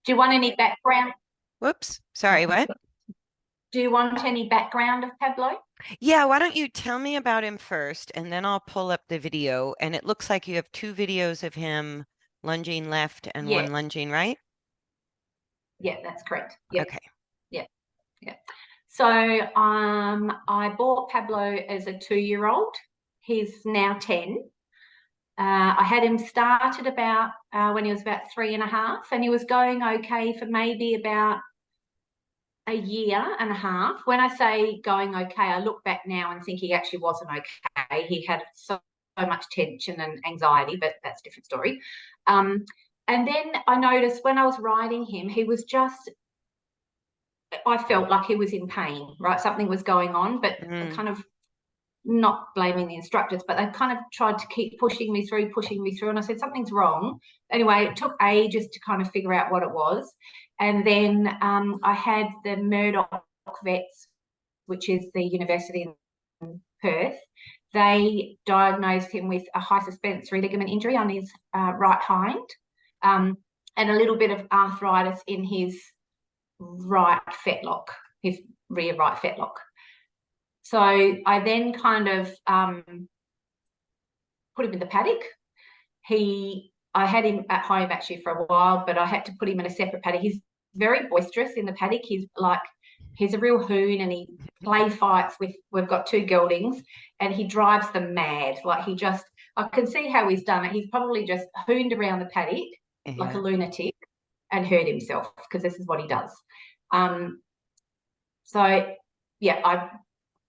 Do you want any background? Whoops. Sorry, what? Do you want any background of Pablo? Yeah, why don't you tell me about him first, and then I'll pull up the video. And it looks like you have two videos of him lunging left and Yeah, one lunging right. yeah, that's correct. Yep, Okay. yep, yep. So I bought Pablo as a 2-year-old. He's now 10. I had him started about when he was about 3.5, and he was going okay for maybe about a year and a half. When I say going okay, I look back now and think he actually wasn't okay. He had so much tension and anxiety, but that's a different story. Um, and then I noticed when I was riding him, he was just, I felt like he was in pain, right? Something was going on, but Mm, kind of not blaming the instructors, but they kind of tried to keep pushing me through, pushing me through. And I said, something's wrong. Anyway, it took ages to kind of figure out what it was. And then I had the Murdoch vets, which is the university in Perth. They diagnosed him with a high suspensory ligament injury on his right hind, um, and a little bit of arthritis in his right fetlock, his rear right fetlock. So I then kind of put him in the paddock. I had him at home actually for a while, but I had to put him in a separate paddock. He's very boisterous in the paddock. He's a real hoon, and he play fights with. We've got two geldings, and he drives them mad. Like I can see how he's done it. He's probably just hooned around the paddock like a yeah. lunatic and hurt himself, because this is what he does. Um, so yeah, I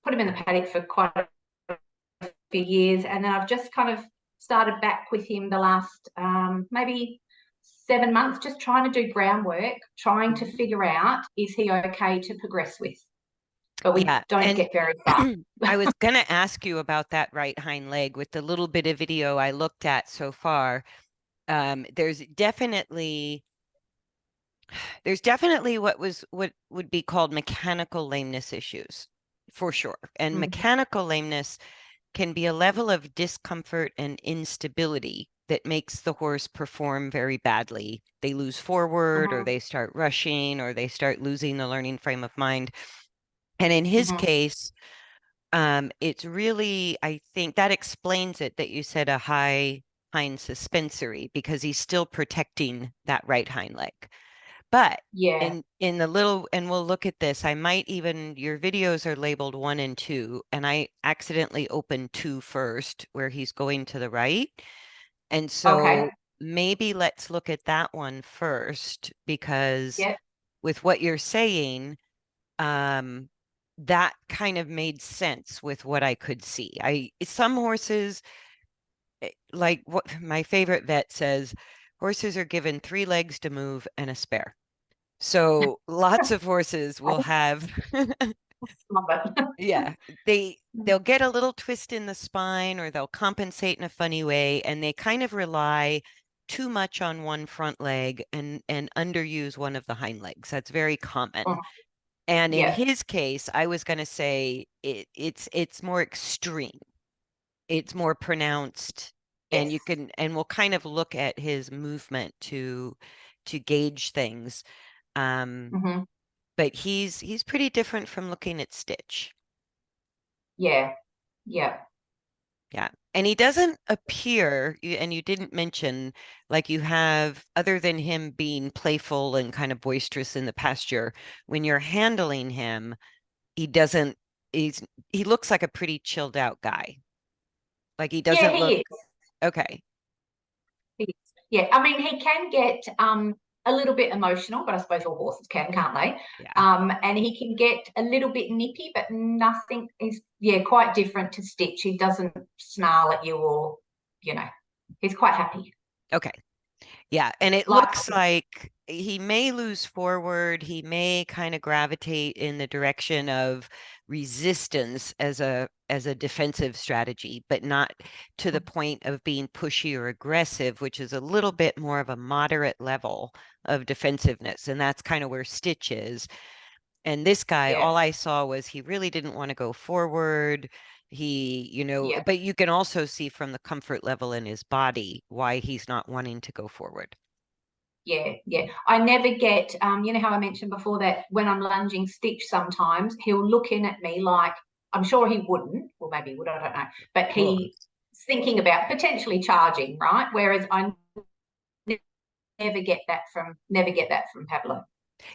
put him in the paddock for quite a few years, and then I've just kind of started back with him the last maybe 7 months, just trying to do groundwork, trying to Mhm. figure out, is he okay to progress with? But we Yeah. don't And get very far. I was going to ask you about that right hind leg with the little bit of video I looked at so far. There's definitely what would be called mechanical lameness issues for sure. And Mm-hmm. mechanical lameness can be a level of discomfort and instability that makes the horse perform very badly. They lose forward, or Mm-hmm. they start rushing, or they start losing the learning frame of mind. And in his Mm-hmm. case, it's really, I think that explains it that you said a high hind suspensory, because he's still protecting that right hind leg. But Yeah. in the little, and we'll look at this, I might even, your videos are labeled 1 and 2, and I accidentally opened 2 first, where he's going to the right. And Okay. so maybe let's look at that one first, because Yeah. with what you're saying, um, that kind of made sense with what I could see. Some horses, like what my favorite vet says, horses are given 3 legs to move and a spare. So lots of horses I will just have, love it. yeah, they'll get a little twist in the spine, or they'll compensate in a funny way, and they kind of rely too much on one front leg and underuse one of the hind legs. That's very common. And in Yeah. his case, I was going to say it's more extreme. It's more pronounced, and Yes. we'll kind of look at his movement to gauge things. Um, Mm-hmm. but he's pretty different from looking at Stitch. Yeah. Yeah. Yeah. And he doesn't appear, and you didn't mention, like you have, other than him being playful and kind of boisterous in the pasture, when you're handling him, he doesn't, he's, he looks like a pretty chilled out guy. Like he Yeah, doesn't look, he is. okay. Yeah, I mean, he can get a little bit emotional, but I suppose all horses can, can't they? Yeah. And he can get a little bit nippy, but nothing is, yeah, quite different to Stitch. He doesn't snarl at you, or, he's quite happy. Okay. Yeah, and it Like, looks like he may lose forward. He may kind of gravitate in the direction of resistance as a defensive strategy, but not to the point of being pushy or aggressive, which is a little bit more of a moderate level of defensiveness. And that's kind of where Stitch is. And this guy, yeah, all I saw was he really didn't want to go forward. yeah, But you can also see from the comfort level in his body why he's not wanting to go forward. Yeah. I never get, you know how I mentioned before that when I'm lunging Stitch, sometimes he'll look in at me like, I'm sure he wouldn't, or maybe he would, I don't know, but Cool. he's thinking about potentially charging, right? Whereas I never get that from Pablo.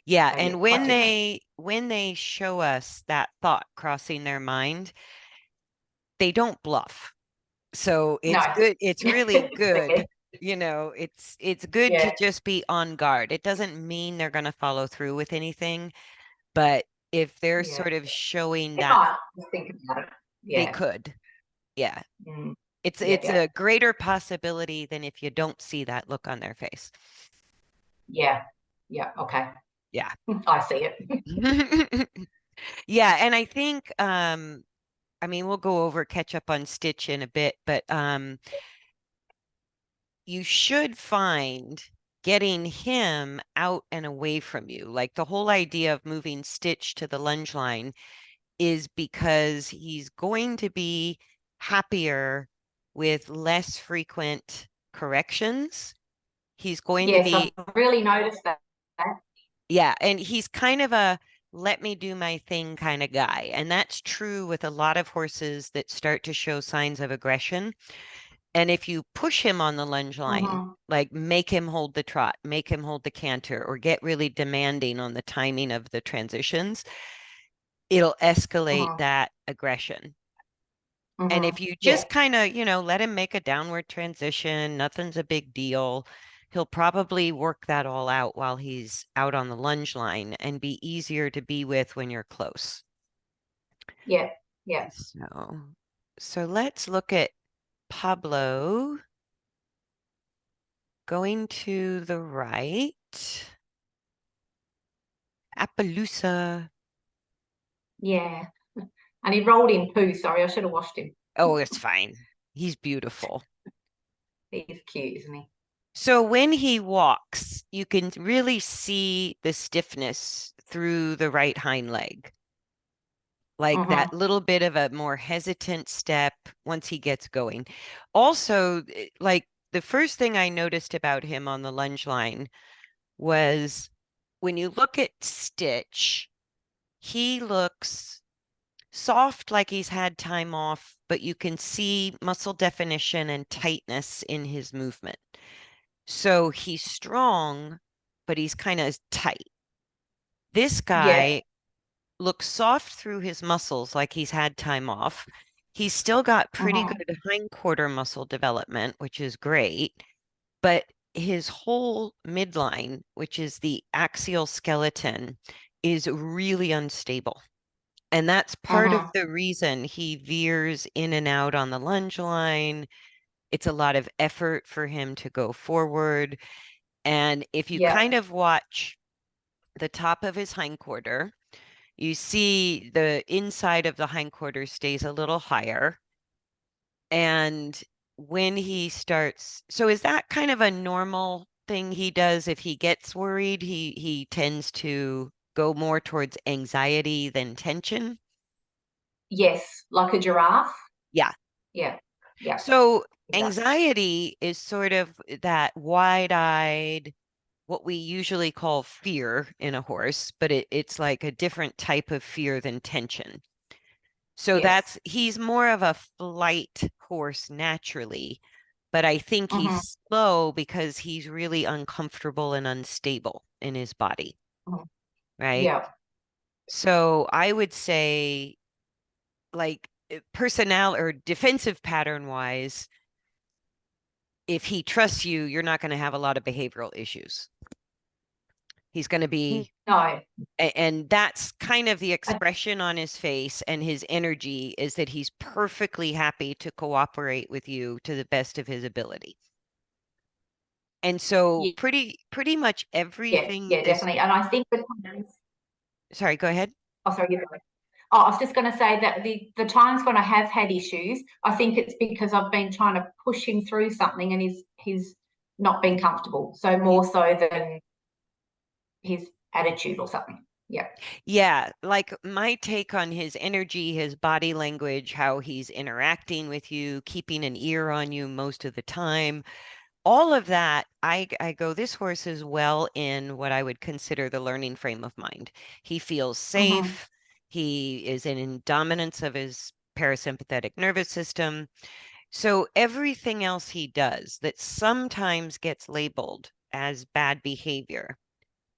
Yeah, So yeah, and quite different. when they show us that thought crossing their mind, they don't bluff. So it's No. good. It's really good. Fair. It's good to Yeah, just be on guard. It doesn't mean they're going to follow through with anything, but if they're yeah. sort of showing They that might just think about it. they Yeah. could, yeah, Mm. it's Yeah. a greater possibility than if you don't see that look on their face. Yeah. Yeah. Okay. Yeah. I see it. Yeah, and I think I mean we'll go over catch up on Stitch in a bit, but you should find getting him out and away from you. Like the whole idea of moving Stitch to the lunge line is because he's going to be happier with less frequent corrections. He's going to Yes, I've be, really noticed that. yeah, and he's kind of a let me do my thing kind of guy. And that's true with a lot of horses that start to show signs of aggression. And if you push him on the lunge line, Mm-hmm. like make him hold the trot, make him hold the canter, or get really demanding on the timing of the transitions, it'll escalate Mm-hmm. that aggression. And Mm-hmm. if you Yeah. just kind of, let him make a downward transition, nothing's a big deal. He'll probably work that all out while he's out on the lunge line and be easier to be with when you're close. Yeah. Yeah. So let's look at Pablo going to the right. Appaloosa. Yeah. And he rolled in poo. Sorry, I should have washed him. Oh, it's fine. He's beautiful. He's cute, isn't he? So when he walks, you can really see the stiffness through the right hind leg, like that Mm-hmm. little bit of a more hesitant step once he gets going. Also, like the first thing I noticed about him on the lunge line was when you look at Stitch, he looks soft like he's had time off, but you can see muscle definition and tightness in his movement. So he's strong, but he's kind of tight. This Yeah. guy looks soft through his muscles like he's had time off. He's still got pretty Mm-hmm. good hindquarter muscle development, which is great, but his whole midline, which is the axial skeleton, is really unstable. And that's part of Mm-hmm. the reason he veers in and out on the lunge line. It's a lot of effort for him to go forward. And if you Yeah. kind of watch the top of his hindquarter, you see the inside of the hindquarter stays a little higher. And when he starts, so is that kind of a normal thing he does if he gets worried? He tends to go more towards anxiety than tension. Yes. Like a giraffe. Yeah. Yeah. Yeah. So Exactly. anxiety is sort of that wide-eyed, what we usually call fear in a horse, but it's like a different type of fear than tension. So Yes. he's more of a flight horse naturally, but I think Mm-hmm. he's slow because he's really uncomfortable and unstable in his body, Mm-hmm. right? Yeah. So I would say like personnel or defensive pattern wise, if he trusts you, you're not going to have a lot of behavioral issues. He's going to be, No. and that's kind of the I, expression on his face and his energy is that he's perfectly happy to cooperate with you to the best of his ability. And so yeah. pretty much Yeah. everything Yeah. this, Definitely. And I think the times. sorry, go ahead. Oh, sorry. You go. Oh, I was just going to say that the times when I have had issues, I think it's because I've been trying to push him through something and he's not been comfortable. So more so than his attitude or something. Yeah. Yeah, like my take on his energy, his body language, how he's interacting with you, keeping an ear on you most of the time all of that, I go, this horse is well in what I would consider the learning frame of mind. He feels Mm-hmm. safe. He is in dominance of his parasympathetic nervous system. So everything else he does that sometimes gets labeled as bad behavior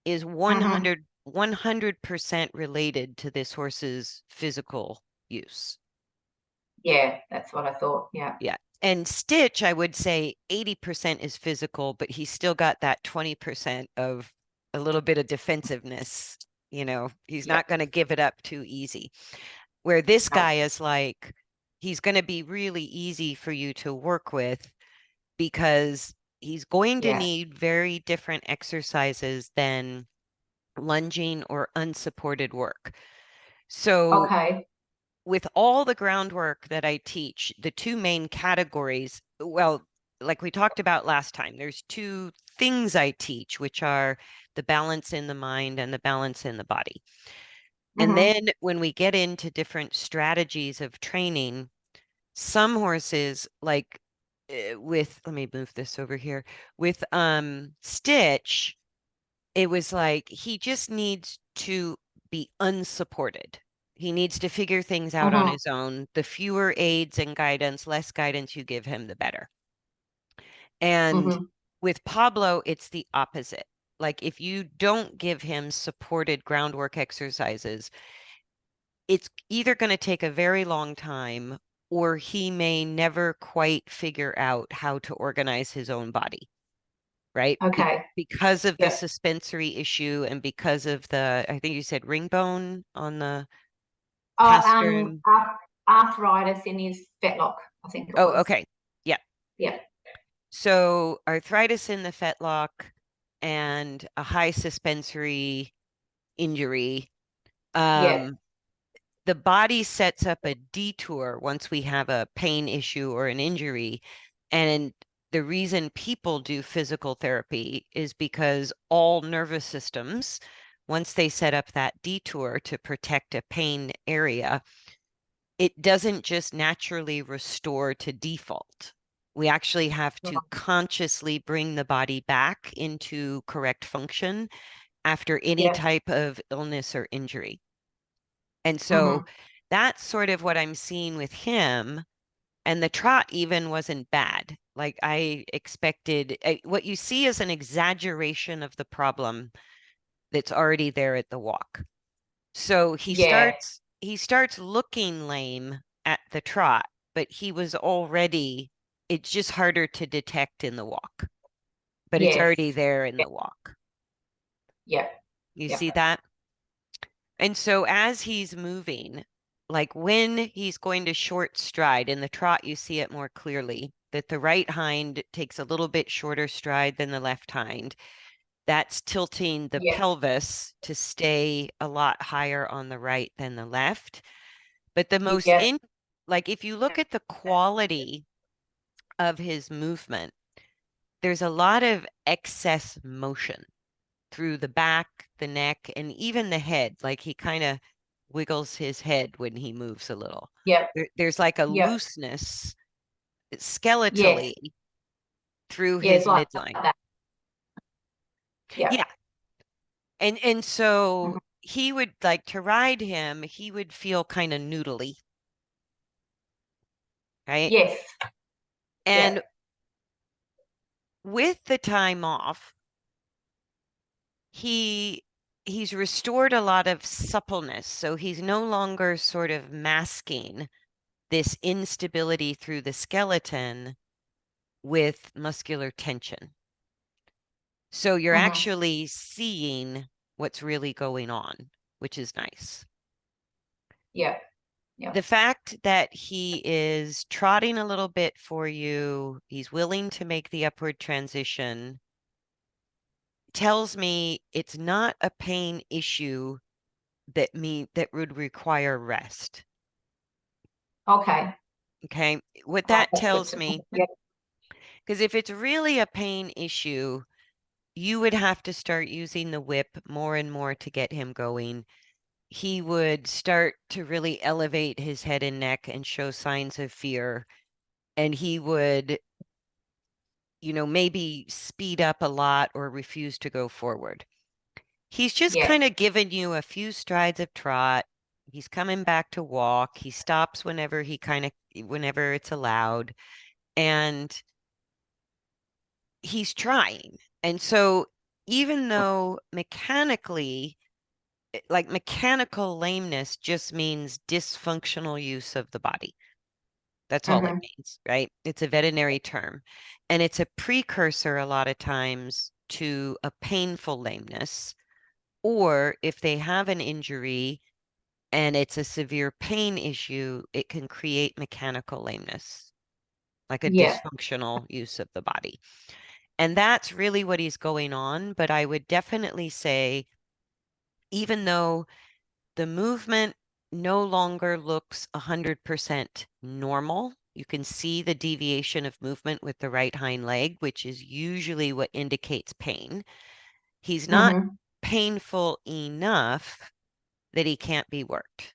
is Mm-hmm. 100% related to this horse's physical use. Yeah, that's what I thought. Yeah. Yeah. And Stitch, I would say 80% is physical, but he's still got that 20% of a little bit of defensiveness. He's Yeah. not going to give it up too easy. Where this No. guy is like, he's going to be really easy for you to work with because he's going to Yeah. need very different exercises than lunging or unsupported work. So Okay. with all the groundwork that I teach, the two main categories, well, like we talked about last time, there's two things I teach, which are the balance in the mind and the balance in the body. And Mm-hmm. then when we get into different strategies of training, some horses like let me move this over here, with Stitch, it was like he just needs to be unsupported. He needs to figure things out on Mm-hmm. his own. The fewer aids and guidance, less guidance you give him, the better. And Mm-hmm. with Pablo, it's the opposite. Like if you don't give him supported groundwork exercises, it's either going to take a very long time or he may never quite figure out how to organize his own body, right? Okay. Because of the Yeah. suspensory issue and because of the, I think you said ring bone on the Oh, pastern. arthritis in his fetlock, I think it Oh, was. okay. Yeah. Yeah. So arthritis in the fetlock and a high suspensory injury. Yeah. Um, the body sets up a detour once we have a pain issue or an injury. And the reason people do physical therapy is because all nervous systems, once they set up that detour to protect a pain area, it doesn't just naturally restore to default. We actually have to consciously bring the body back into correct function after any Yeah. type of illness or injury. And so Mm-hmm. that's sort of what I'm seeing with him. And the trot even wasn't bad. Like I expected, what you see is an exaggeration of the problem that's already there at the walk. So Yeah. he starts looking lame at the trot, but he was already, it's just harder to detect in the walk, but it's Yes. already there in Yeah. the walk. Yeah. You Yeah. see that? And so as he's moving, like when he's going to short stride in the trot, you see it more clearly that the right hind takes a little bit shorter stride than the left hind. That's tilting the Yeah. pelvis to stay a lot higher on the right than the left. But the most Yeah. like if you look at the quality of his movement, there's a lot of excess motion through the back, the neck, and even the head. Like he kind of wiggles his head when he moves a little. Yeah. There's like a Yeah. looseness Yes. skeletally through Yeah. his It's like midline. that. Yeah. Yeah. And so Mhm. he would like to ride him, he would feel kind of noodly, right? Yes. Yeah. And with the time off, he he's restored a lot of suppleness. So he's no longer sort of masking this instability through the skeleton with muscular tension. So you're Mm-hmm. actually seeing what's really going on, which is nice. Yeah. Yeah. The fact that he is trotting a little bit for you, he's willing to make the upward transition, tells me it's not a pain issue that would require rest. Okay. Okay. What Oh, that that's good tells to know. me, Yeah. because if it's really a pain issue, you would have to start using the whip more and more to get him going. He would start to really elevate his head and neck and show signs of fear. And he would maybe speed up a lot or refuse to go forward. He's just Yeah. kind of given you a few strides of trot. He's coming back to walk. He stops whenever it's allowed. And he's trying. And so even though mechanically, like mechanical lameness just means dysfunctional use of the body. That's all it Mm-hmm. means, right? It's a veterinary term. And it's a precursor a lot of times to a painful lameness. Or if they have an injury and it's a severe pain issue, it can create mechanical lameness, like a Yeah. dysfunctional use of the body. And that's really what he's going on. But I would definitely say, even though the movement no longer looks 100% normal, you can see the deviation of movement with the right hind leg, which is usually what indicates pain. He's not Mm-hmm. painful enough that he can't be worked.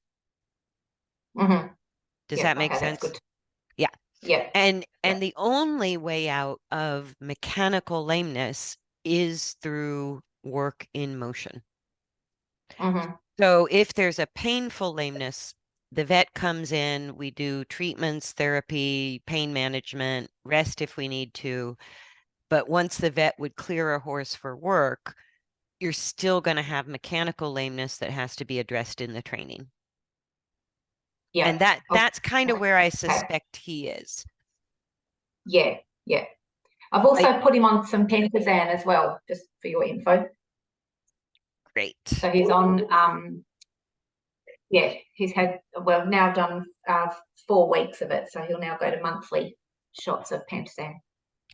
Mm-hmm. Does Yeah. that make Okay, that's sense? good. Yeah. Yeah. And Yeah. and the only way out of mechanical lameness is through work in motion. Mm-hmm. So if there's a painful lameness, the vet comes in, we do treatments, therapy, pain management, rest if we need to. But once the vet would clear a horse for work, you're still going to have mechanical lameness that has to be addressed in the training. Yeah. And that's kind of where I Okay. suspect he is. Yeah. Yeah. I've Like, also put him on some pentazan as well, just for your info. great. So he's on, yeah, he's had, well, now done 4 weeks of it. So he'll now go to monthly shots of pentazan.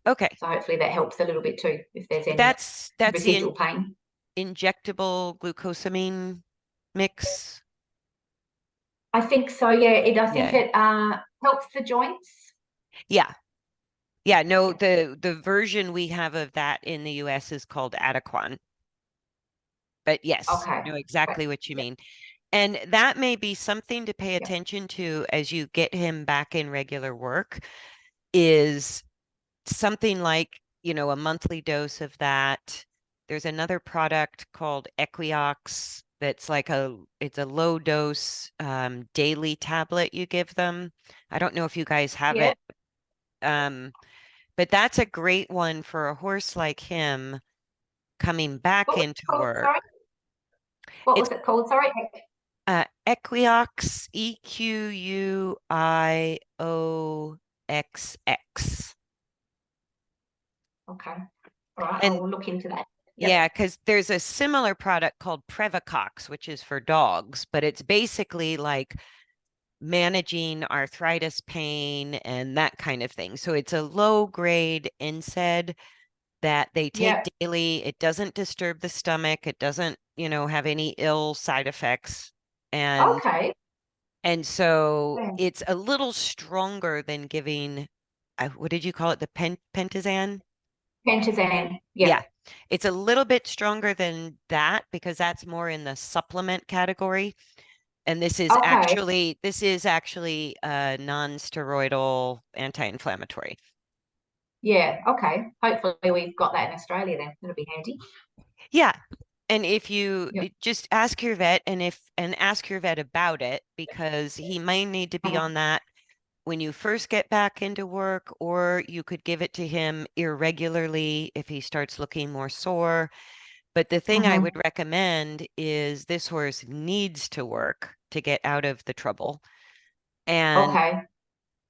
Okay. So hopefully that helps a little bit too, if there's any That's the residual pain. injectable glucosamine mix. I think so, yeah. I think Yeah. it helps the joints. Yeah. Yeah, no, Yeah. the version we have of that in the US is called Adequan. But yes, I Okay. know exactly what you mean. And that may be something to pay Yeah. attention to as you get him back in regular work, is something like, a monthly dose of that. There's another product called Equiox that's like it's a low dose daily tablet you give them. I don't know if you guys have Yeah. it. But that's a great one for a horse like him coming back What was into it called? work. Sorry. What It's was it called? Sorry. Equiox, Equioxx. Okay. All right. I And will look into that. Yep. yeah, because there's a similar product called Previcox, which is for dogs, but it's basically like managing arthritis pain and that kind of thing. So it's a low grade NSAID that they take Yep. daily. It doesn't disturb the stomach. It doesn't, have any ill side effects. And Okay. and so Yeah. it's a little stronger than giving, what did you call it? The pentazan? Pentazan. Yeah. Yep. It's a little bit stronger than that because that's more in the supplement category. And Okay. this is actually a non-steroidal anti-inflammatory. Yeah. Okay. Hopefully we've got that in Australia then. That'll be handy. Yeah. And if you Yep. just ask your vet and ask your vet about it, because he may need to be Mhm. on that when you first get back into work, or you could give it to him irregularly if he starts looking more sore. But the thing I would Mhm. recommend is this horse needs to work to get out of the trouble. And Okay.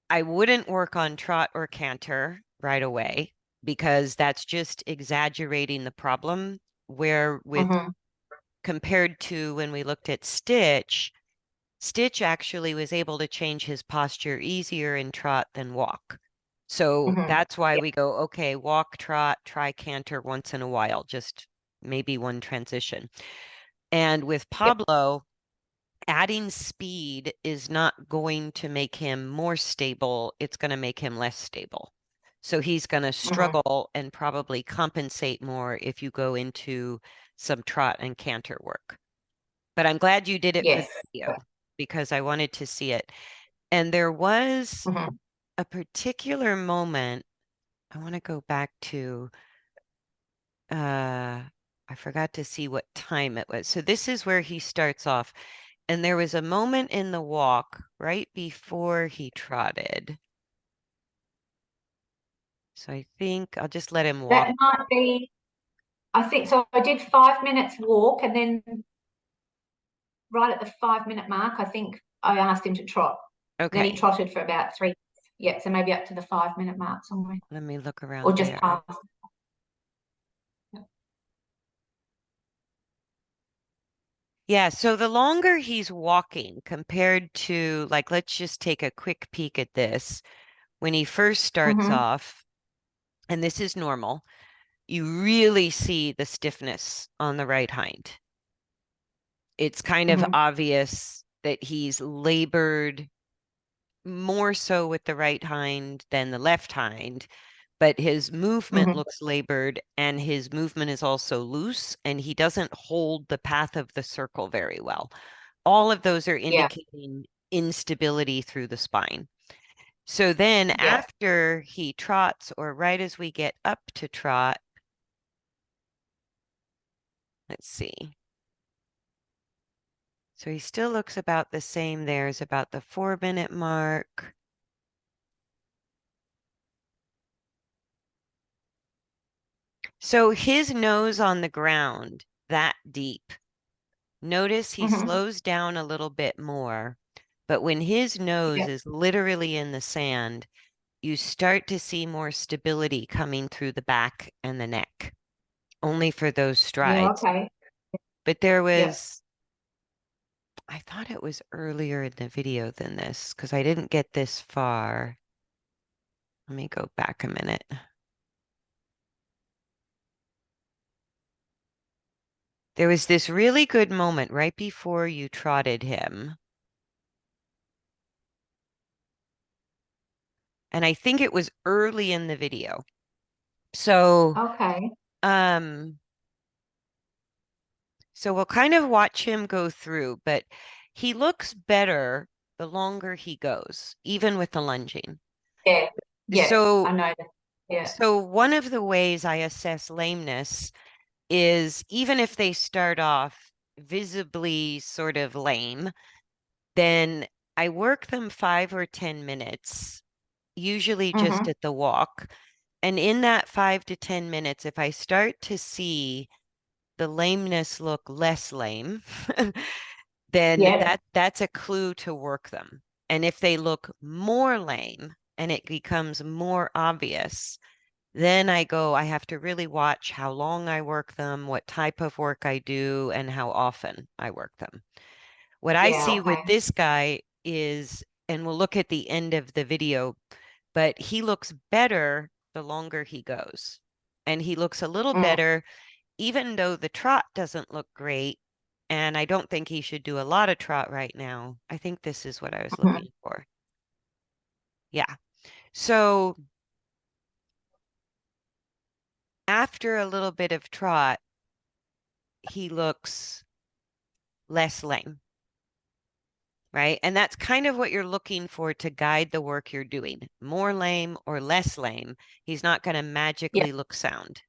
I wouldn't work on trot or canter right away because that's just exaggerating the problem. Where with Mhm. compared to when we looked at Stitch, Stitch actually was able to change his posture easier in trot than walk. So Mhm. that's why Yeah. we go, okay, walk, trot, try canter once in a while, just maybe one transition. And with Yep. Pablo, adding speed is not going to make him more stable, it's going to make him less stable. So he's going to Mhm. struggle and probably compensate more if you go into some trot and canter work. But I'm glad you did it for the Yes. video because I wanted to see it. And there was Mhm. a particular moment. I want to go back to, I forgot to see what time it was. So this is where he starts off. And there was a moment in the walk right before he trotted. So I think I'll just let him walk. That might be, I think so. I did 5 minutes walk, and then right at the 5 minute mark, I think I asked him to trot. Then he Okay, trotted for about 3. Yeah, so maybe up to the 5 minute mark somewhere, let me look or around just there. past. Yeah, so the longer he's walking compared to, like, let's just take a quick peek at this. When he first starts Mm-hmm. off, and this is normal, you really see the stiffness on the right hind. It's kind of Mm-hmm. obvious that he's labored more so with the right hind than the left hind, but his movement Mm-hmm. looks labored and his movement is also loose and he doesn't hold the path of the circle very well. All of those are Yeah, indicating instability through the spine. So then yeah. after he trots, or right as we get up to trot, let's see. So he still looks about the same. There's about the 4 minute mark. So his nose on the ground, that deep. Notice he Mm-hmm. slows down a little bit more, but when his nose Yeah, is literally in the sand, you start to see more stability coming through the back and the neck, only for those yeah. strides. Okay. But there Yeah. was, I thought it was earlier in the video than this because I didn't get this far. Let me go back a minute. There was this really good moment right before you trotted him. And I think it was early in the video. So, Okay. um, so we'll kind of watch him go through, but he looks better the longer he goes, even with the lunging. Yeah. Yeah. So, I know that. Yeah. so one of the ways I assess lameness is even if they start off visibly sort of lame, then I work them 5 or 10 minutes, usually just Mm-hmm. at the walk. And in that 5 to 10 minutes, if I start to see the lameness look less lame, then Yeah. that's a clue to work them. And if they look more lame and it becomes more obvious, then I go, I have to really watch how long I work them, what type of work I do, and how often I work them. What I Yeah. see with Okay. this guy is, and we'll look at the end of the video, but he looks better the longer he goes. And he looks a little Mm. better, even though the trot doesn't look great. And I don't think he should do a lot of trot right now. I think this is what I was Mm-hmm. looking for. Yeah. So after a little bit of trot, he looks less lame, right? And that's kind of what you're looking for to guide the work you're doing. More lame or less lame. He's not going to Yeah. magically look sound.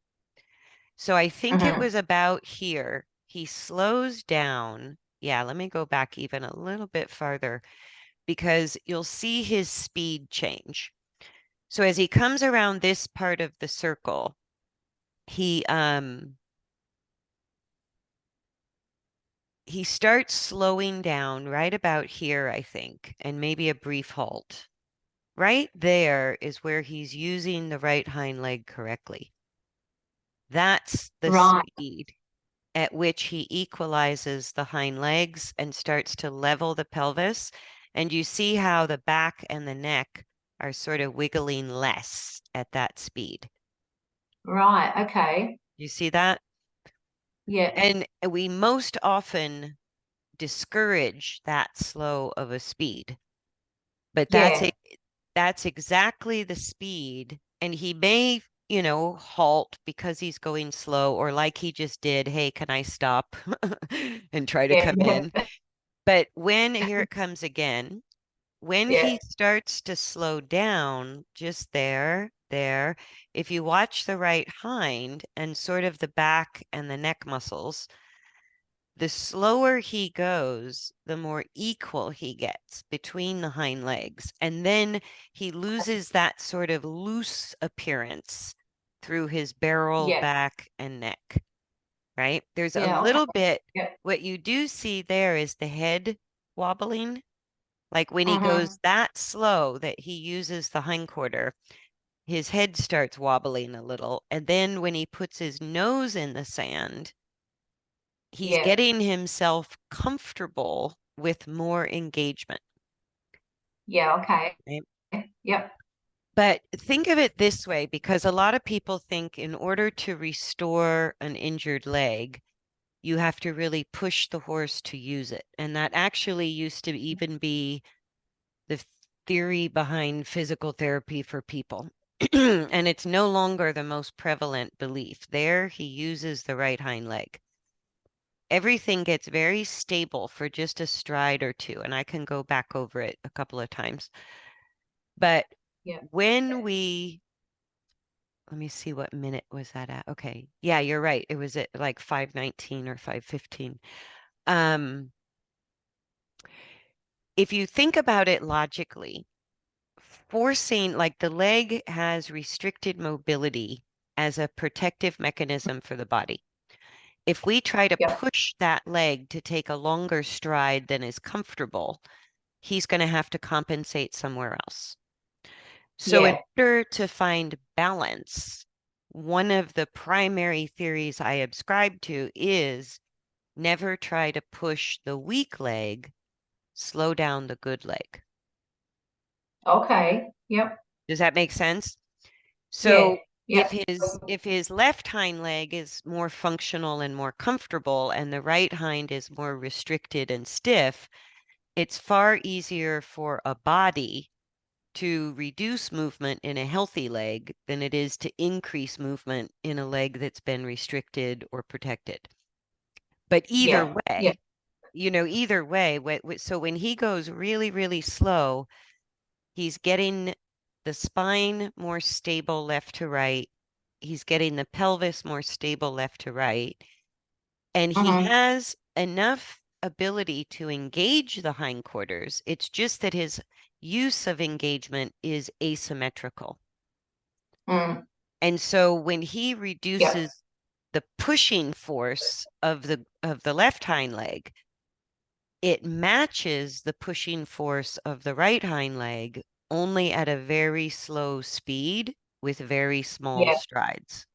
So I think it Mm-hmm. was about here. He slows down. Yeah, let me go back even a little bit farther because you'll see his speed change. So as he comes around this part of the circle, he he starts slowing down right about here, I think, and maybe a brief halt. Right there is where he's using the right hind leg correctly. That's the Right. speed at which he equalizes the hind legs and starts to level the pelvis. And you see how the back and the neck are sort of wiggling less at that speed. Right. Okay. You see that? Yeah. And we most often discourage that slow of a speed, but Yeah. that's exactly the speed. And he may, halt because he's going slow, or like he just did, hey, can I stop and try to Yeah. come in? But when, here it comes again, when Yeah. he starts to slow down just there, there, if you watch the right hind and sort of the back and the neck muscles, the slower he goes, the more equal he gets between the hind legs. And then he loses that sort of loose appearance through his barrel, Yeah. back, and neck, right? There's a Yeah. Okay. little bit, Yeah. what you do see there is the head wobbling. Like when he Mm-hmm. goes that slow that he uses the hindquarter, his head starts wobbling a little. And then when he puts his nose in the sand, he's Yeah. getting himself comfortable with more engagement. Yeah. Okay. Right? Yep. But think of it this way, because a lot of people think in order to restore an injured leg, you have to really push the horse to use it. And that actually used to even be the theory behind physical therapy for people. And it's no longer the most prevalent belief. There, he uses the right hind leg. Everything gets very stable for just a stride or two, and I can go back over it a couple of times. But Yeah. when we, let me see, what minute was that at? Okay. Yeah, you're right. It was at like 5:19 or 5:15. Um, if you think about it logically, forcing, like the leg has restricted mobility as a protective mechanism for the body. If we try to Yeah. push that leg to take a longer stride than is comfortable, he's going to have to compensate somewhere else. So, in Yeah. order to find balance, one of the primary theories I ascribe to is never try to push the weak leg, slow down the good leg. Okay. Yep. Does that make sense? Yeah. So, Yep. if his left hind leg is more functional and more comfortable and the right hind is more restricted and stiff, it's far easier for a body to reduce movement in a healthy leg than it is to increase movement in a leg that's been restricted or protected. But either Yeah. Yeah. way, either way, so when he goes really, really slow, he's getting the spine more stable left to right. He's getting the pelvis more stable left to right. And he Mm-hmm. has enough ability to engage the hindquarters. It's just that his use of engagement is asymmetrical. Mm. And so when he Yep. reduces the pushing force of the left hind leg, it matches the pushing force of the right hind leg only at a very slow speed with very small Yeah. strides,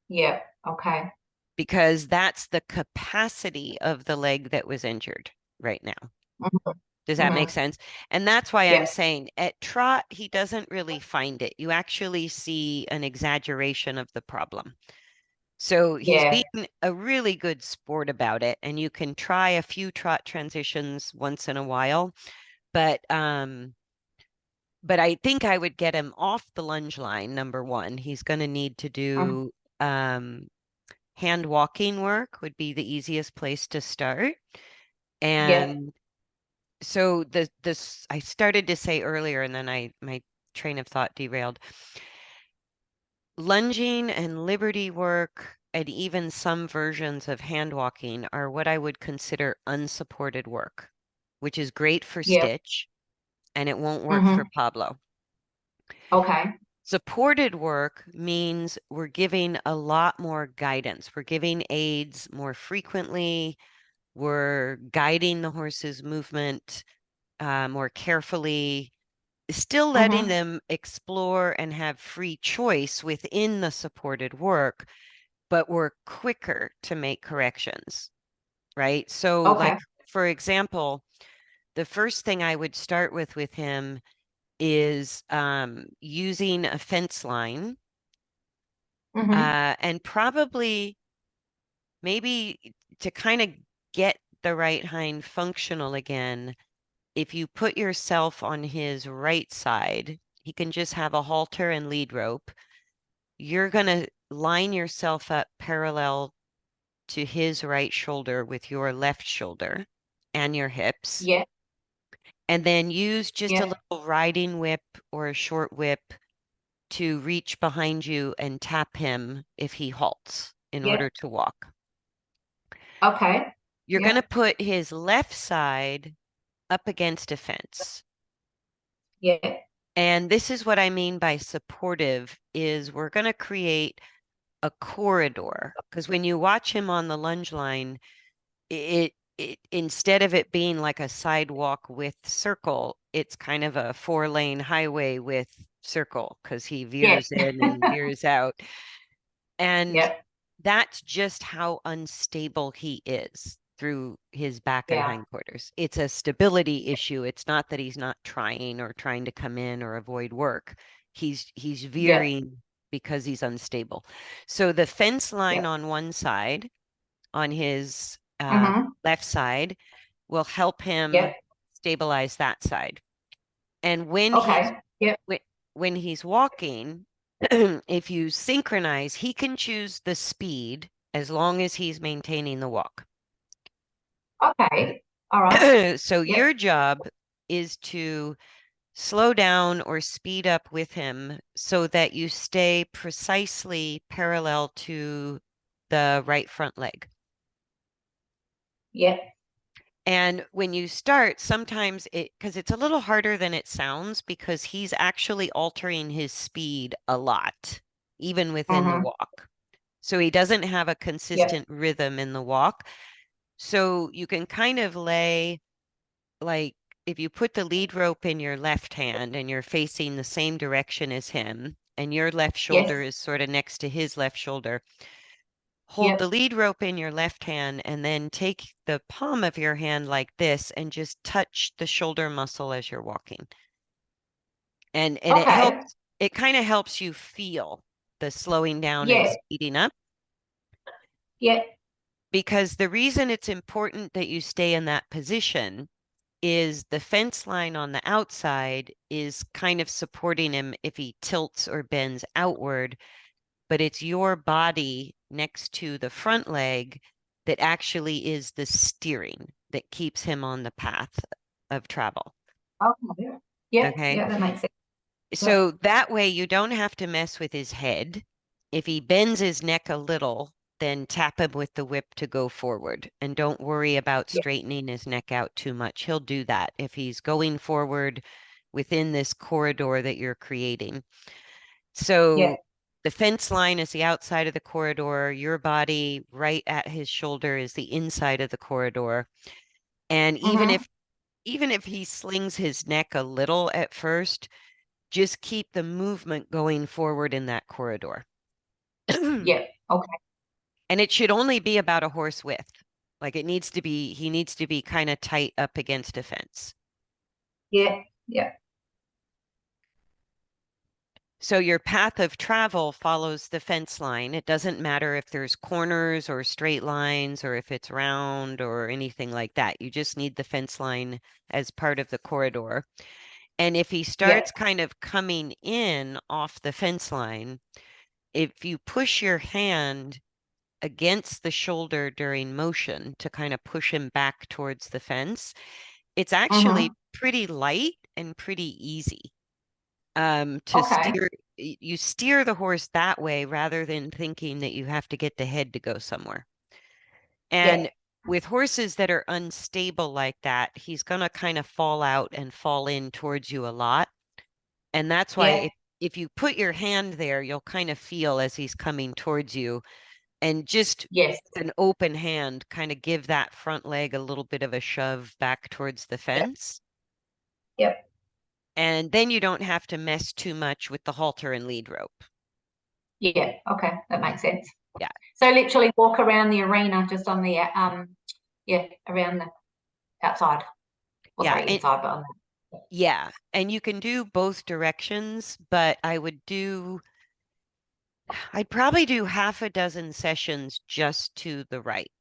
Yeah. Okay. because that's the capacity of the leg that was injured right now. Mm-hmm. Does that make Mm-hmm. sense? And that's why I'm Yeah. saying at trot, he doesn't really find it. You actually see an exaggeration of the problem. So he's Yeah. being a really good sport about it, and you can try a few trot transitions once in a while, but I think I would get him off the lunge line, number one. He's going to need to Mm. do hand walking work would be the easiest place to start. Yeah. And so this I started to say earlier, and then my train of thought derailed. Lunging and liberty work and even some versions of hand walking are what I would consider unsupported work, which is great for Yeah. Stitch and it won't work for Mm-hmm. Pablo. Okay. Supported work means we're giving a lot more guidance. We're giving aids more frequently. We're guiding the horse's movement more carefully, still letting Mm-hmm. them explore and have free choice within the supported work, but we're quicker to make corrections, right? So, Okay. like, for example, the first thing I would start with him is using a fence line, Mm-hmm. and probably maybe to kind of get the right hind functional again. If you put yourself on his right side, he can just have a halter and lead rope. You're going to line yourself up parallel to his right shoulder with your left shoulder and your hips, Yeah. and then use just a Yeah. little riding whip or a short whip to reach behind you and tap him if he halts in Yeah. order to walk. Okay. You're going to Yeah. put his left side up against a fence. Yeah. And this is what I mean by supportive is we're going to create a corridor, because when you watch him on the lunge line, it instead of it being like a sidewalk with circle, it's kind of a 4-lane highway with circle because he Yeah. veers in and veers out. And Yeah. that's just how unstable he is through his back and Yeah. hindquarters. It's a stability issue. It's not that he's not trying or trying to come in or avoid work. He's Yeah. veering because he's unstable. So the fence line Yeah. on one side, on his Mm-hmm. left side, will help Yeah. him stabilize that side. And when he's Okay. Yeah. when he's walking, if you synchronize, he can choose the speed as long as he's maintaining the walk. Okay. All right. So Yeah. your job is to slow down or speed up with him so that you stay precisely parallel to the right front leg. Yeah. And when you start, sometimes because it's a little harder than it sounds because he's actually altering his speed a lot, even within the Mm-hmm. walk. So he doesn't have a Yeah. consistent rhythm in the walk. So you can kind of lay, like, if you put the lead rope in your left hand and you're facing the same direction as him, and your left shoulder Yes. is sort of next to his left shoulder, hold the Yep. lead rope in your left hand and then take the palm of your hand like this and just touch the shoulder muscle as you're walking. And Okay. it kind of helps you feel the slowing down and Yeah. speeding up. Yeah. Because the reason it's important that you stay in that position is the fence line on the outside is kind of supporting him if he tilts or bends outward, but it's your body next to the front leg that actually is the steering that keeps him on the path of travel. Okay. Yeah. Okay. Yeah. That makes sense. Yeah. So that way you don't have to mess with his head. If he bends his neck a little, then tap him with the whip to go forward. And don't worry about Yeah. straightening his neck out too much. He'll do that if he's going forward within this corridor that you're creating. Yeah. So the fence line is the outside of the corridor. Your body right at his shoulder is the inside of the corridor. And Mm-hmm. even if he slings his neck a little at first, just keep the movement going forward in that corridor. And Yeah. Okay. it should only be about a horse width. Like he needs to be kind of tight up against a fence. Yeah. Yeah. So your path of travel follows the fence line. It doesn't matter if there's corners or straight lines or if it's round or anything like that. You just need the fence line as part of the corridor. And if he Yeah. starts kind of coming in off the fence line, if you push your hand against the shoulder during motion to kind of push him back towards the fence, it's actually Mm-hmm. pretty light and pretty easy to Okay. steer. You steer the horse that way rather than thinking that you have to get the head to go somewhere. Yeah. And with horses that are unstable like that, he's going to kind of fall out and fall in towards you a lot. And that's why Yeah. if you put your hand there, you'll kind of feel as he's coming towards you, and just Yes. an open hand, kind of give that front leg a little bit of a shove back towards the Yeah. fence. Yep. And then you don't have to mess too much with the halter and lead rope. Yeah. Okay. That makes sense. Yeah. So literally walk around the arena just on the yeah, around the outside. Well, Yeah. sorry, inside, but on the Yeah. And you can do both directions, but I'd probably do half a dozen sessions just to the right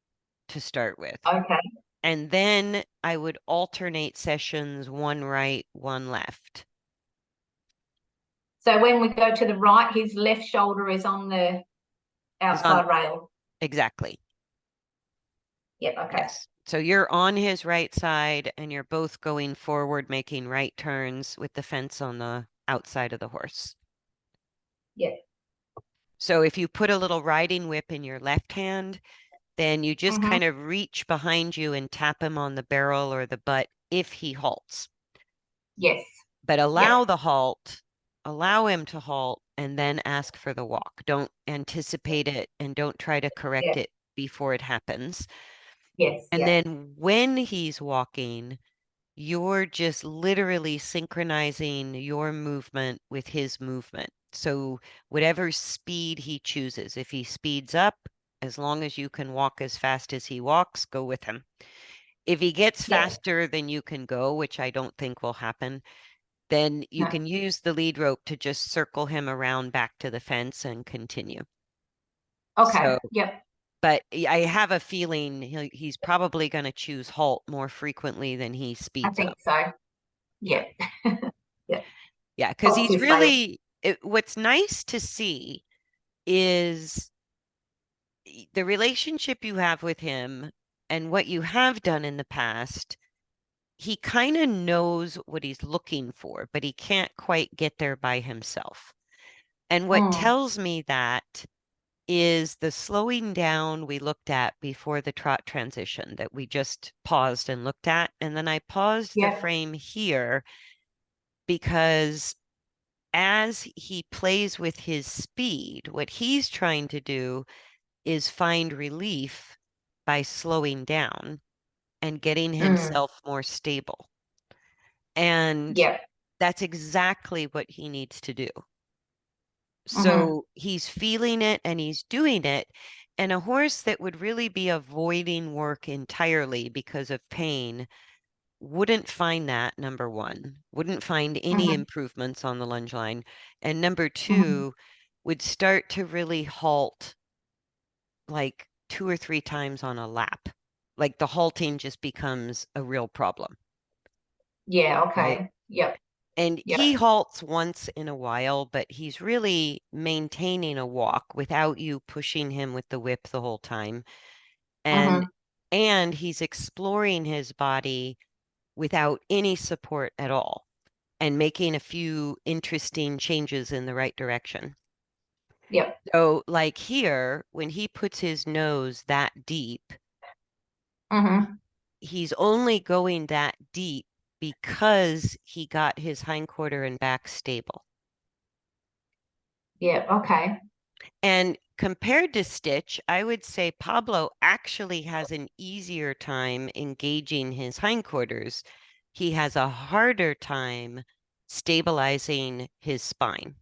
to start with. okay. And then I would alternate sessions, one right, one left. So when we go to the right, his left shoulder is on the Is on outside rail. exactly. Yep. Okay. Yes. So you're on his right side and you're both going forward, making right turns with the fence on the outside of the horse. Yeah. So if you put a little riding whip in your left hand, then you just Mm-hmm. kind of reach behind you and tap him on the barrel or the butt if he halts. Yes. But Yep. allow him to halt and then ask for the walk. Don't anticipate it and don't try to correct Yep. it before it happens. Yes. And Yep. then when he's walking, you're just literally synchronizing your movement with his movement. So whatever speed he chooses, if he speeds up, as long as you can walk as fast as he walks, go with him. If he gets Yep. faster than you can go, which I don't think will happen, then you No. can use the lead rope to just circle him around back to the fence and continue. Okay. So, Yep. but I have a feeling he's probably going to choose halt more frequently than he I speeds think up. so. Yeah. Yep. Yep. Yeah. Because he's Positively. really, what's nice to see is the relationship you have with him and what you have done in the past. He kind of knows what he's looking for, but he can't quite get there by himself. And what Mm. tells me that is the slowing down we looked at before the trot transition that we just paused and looked at. And then I paused the Yep. frame here because as he plays with his speed, what he's trying to do is find relief by slowing down and getting Mm. himself more stable. And Yep. that's exactly what he needs to do. Mm-hmm. So he's feeling it and he's doing it. And a horse that would really be avoiding work entirely because of pain wouldn't find that, number one, wouldn't find any Mm-hmm. improvements on the lunge line. And number Mm-hmm. two, would start to really halt like 2 or 3 times on a lap. Like the halting just becomes a real problem, Yeah. right? Okay. Yep. And he Yep. halts once in a while, but he's really maintaining a walk without you pushing him with the whip the whole time. And Mm-hmm. he's exploring his body without any support at all and making a few interesting changes in the right direction. Yep. So like here, when he puts his nose that deep, Mm-hmm. he's only going that deep because he got his hindquarter and back stable. Yep. Okay. And compared to Stitch, I would say Pablo actually has an easier time engaging his hindquarters. He has a harder time stabilizing his spine.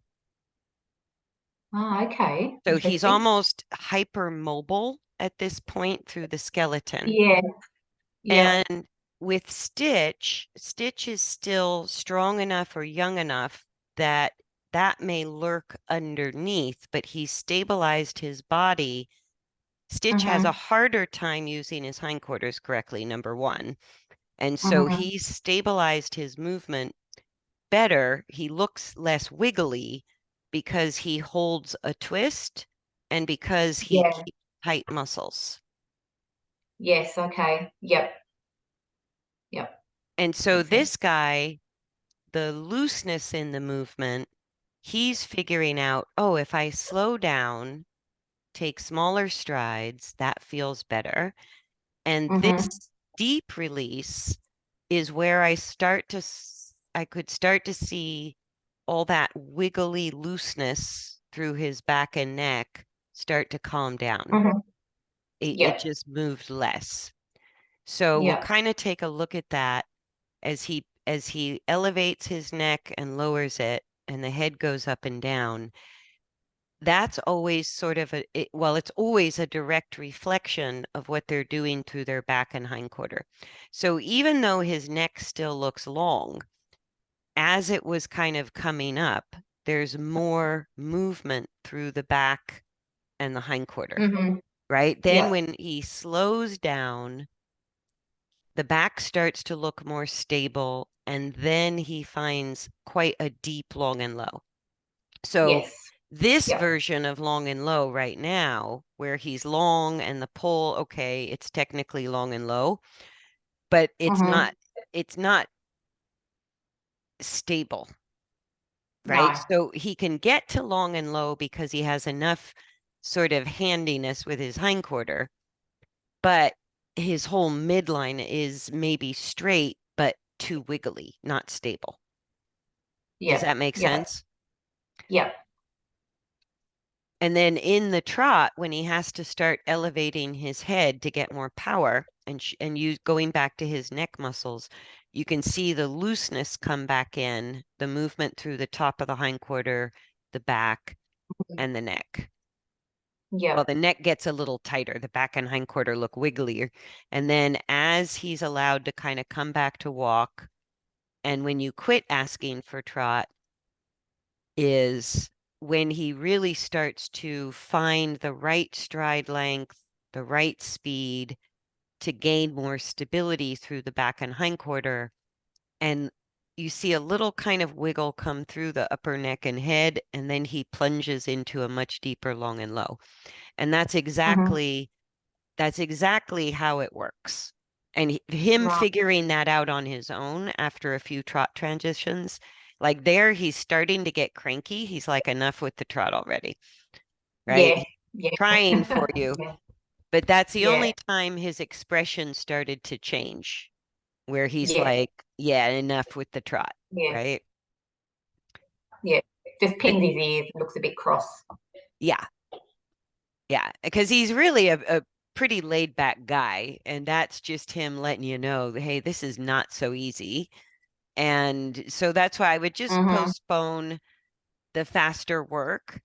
Oh, okay. So he's Interesting. almost hypermobile at this point through the skeleton. Yeah. Yep. And with Stitch, Stitch is still strong enough or young enough that that may lurk underneath, but he's stabilized his body. Stitch has a Mm-hmm. harder time using his hindquarters correctly, number one. And so Mm-hmm. he's stabilized his movement better. He looks less wiggly because he holds a twist and because he Yeah. keeps tight muscles. Yes. Okay. Yep. Yep. And so Makes sense. this guy, the looseness in the movement, he's figuring out, oh, if I slow down, take smaller strides, that feels better. And Mm-hmm. this deep release is where I could start to see all that wiggly looseness through his back and neck start to calm down. Mm-hmm. It Yep. just moved less. So we'll Yep. kind of take a look at that as he elevates his neck and lowers it and the head goes up and down. That's always sort of it's always a direct reflection of what they're doing through their back and hindquarter. So even though his neck still looks long, as it was kind of coming up, there's more movement through the back and the hindquarter, Mm-hmm. right? Then Yep. when he slows down, the back starts to look more stable, and then he finds quite a deep long and low. So Yes. this Yep. version of long and low right now, where he's long and the pole, okay, it's technically long and low, but Mm-hmm. it's not stable. right? No. So he can get to long and low because he has enough sort of handiness with his hindquarter, but his whole midline is maybe straight, but too wiggly, not stable. Does Yep. that make Yep. sense? Yep. And then in the trot, when he has to start elevating his head to get more power and you going back to his neck muscles, you can see the looseness come back in, the movement through the top of the hindquarter, the back, and the neck. Well, Yep. the neck gets a little tighter. The back and hindquarter look wigglier. And then as he's allowed to kind of come back to walk, and when you quit asking for trot, is when he really starts to find the right stride length, the right speed to gain more stability through the back and hindquarter. And you see a little kind of wiggle come through the upper neck and head, and then he plunges into a much deeper long and low. And that's Mm-hmm. exactly how it works. And him Right. figuring that out on his own after a few trot transitions, like there, he's starting to get cranky. He's like, enough with the trot already, right? Yeah. He's Yeah. trying for you, Yeah. but that's the Yeah. only time his expression started to change, where he's Yeah. like, yeah, enough with the trot, Yeah. right? Yeah. Just But pins his ears, looks a bit cross. yeah, yeah, because he's really a pretty laid back guy, and that's just him letting you know, hey, this is not so easy. And so that's why I would just Mm-hmm. postpone the faster work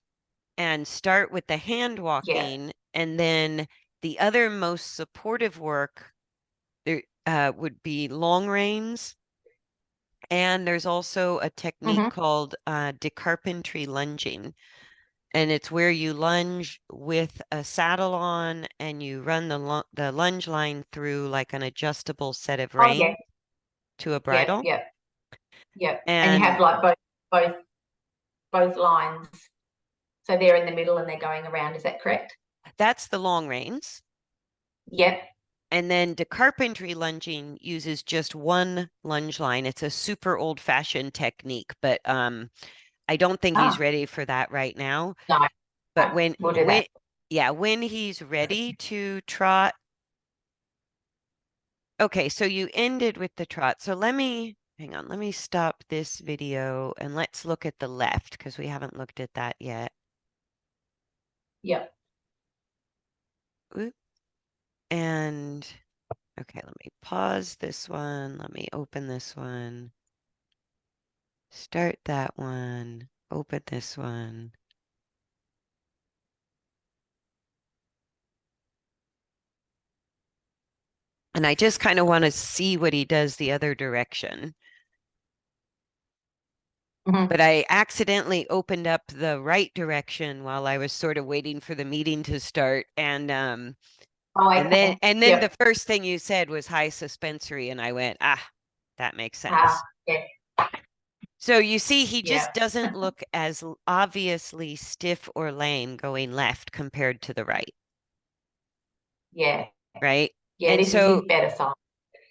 and start with the hand Yeah. walking. And then the other most supportive work there would be long reins. And there's also a technique Mm-hmm. called decarpentry lunging. And it's where you lunge with a saddle on and you run the lunge line through like an adjustable set of Oh yeah. rein to a Yeah. bridle. Yeah. Yeah. And you have And like both both lines. So they're in the middle and they're going around. Is that correct? that's the long reins. Yep. And then decarpentry lunging uses just one lunge line. It's a super old-fashioned technique, but I don't think he's Ah, ready for that right now. no. But No. We'll do that. when he's ready to trot. Okay, so you ended with the trot. So hang on, let me stop this video and let's look at the left because we haven't looked at that yet. Yep. Oop. And okay, let me pause this one. Let me open this one. Start that one. Open this one. And I just kind of want to see what he does the other direction. Mm-hmm. But I accidentally opened up the right direction while I was sort of waiting for the meeting to start. Oh, And then okay. the Yep. first thing you said was high suspensory, and I went, that makes Ah, sense. yes. So you see, he Yeah. just doesn't look as obviously stiff or lame going left compared to the right, Yeah. right? Yeah. And This is his so, better side.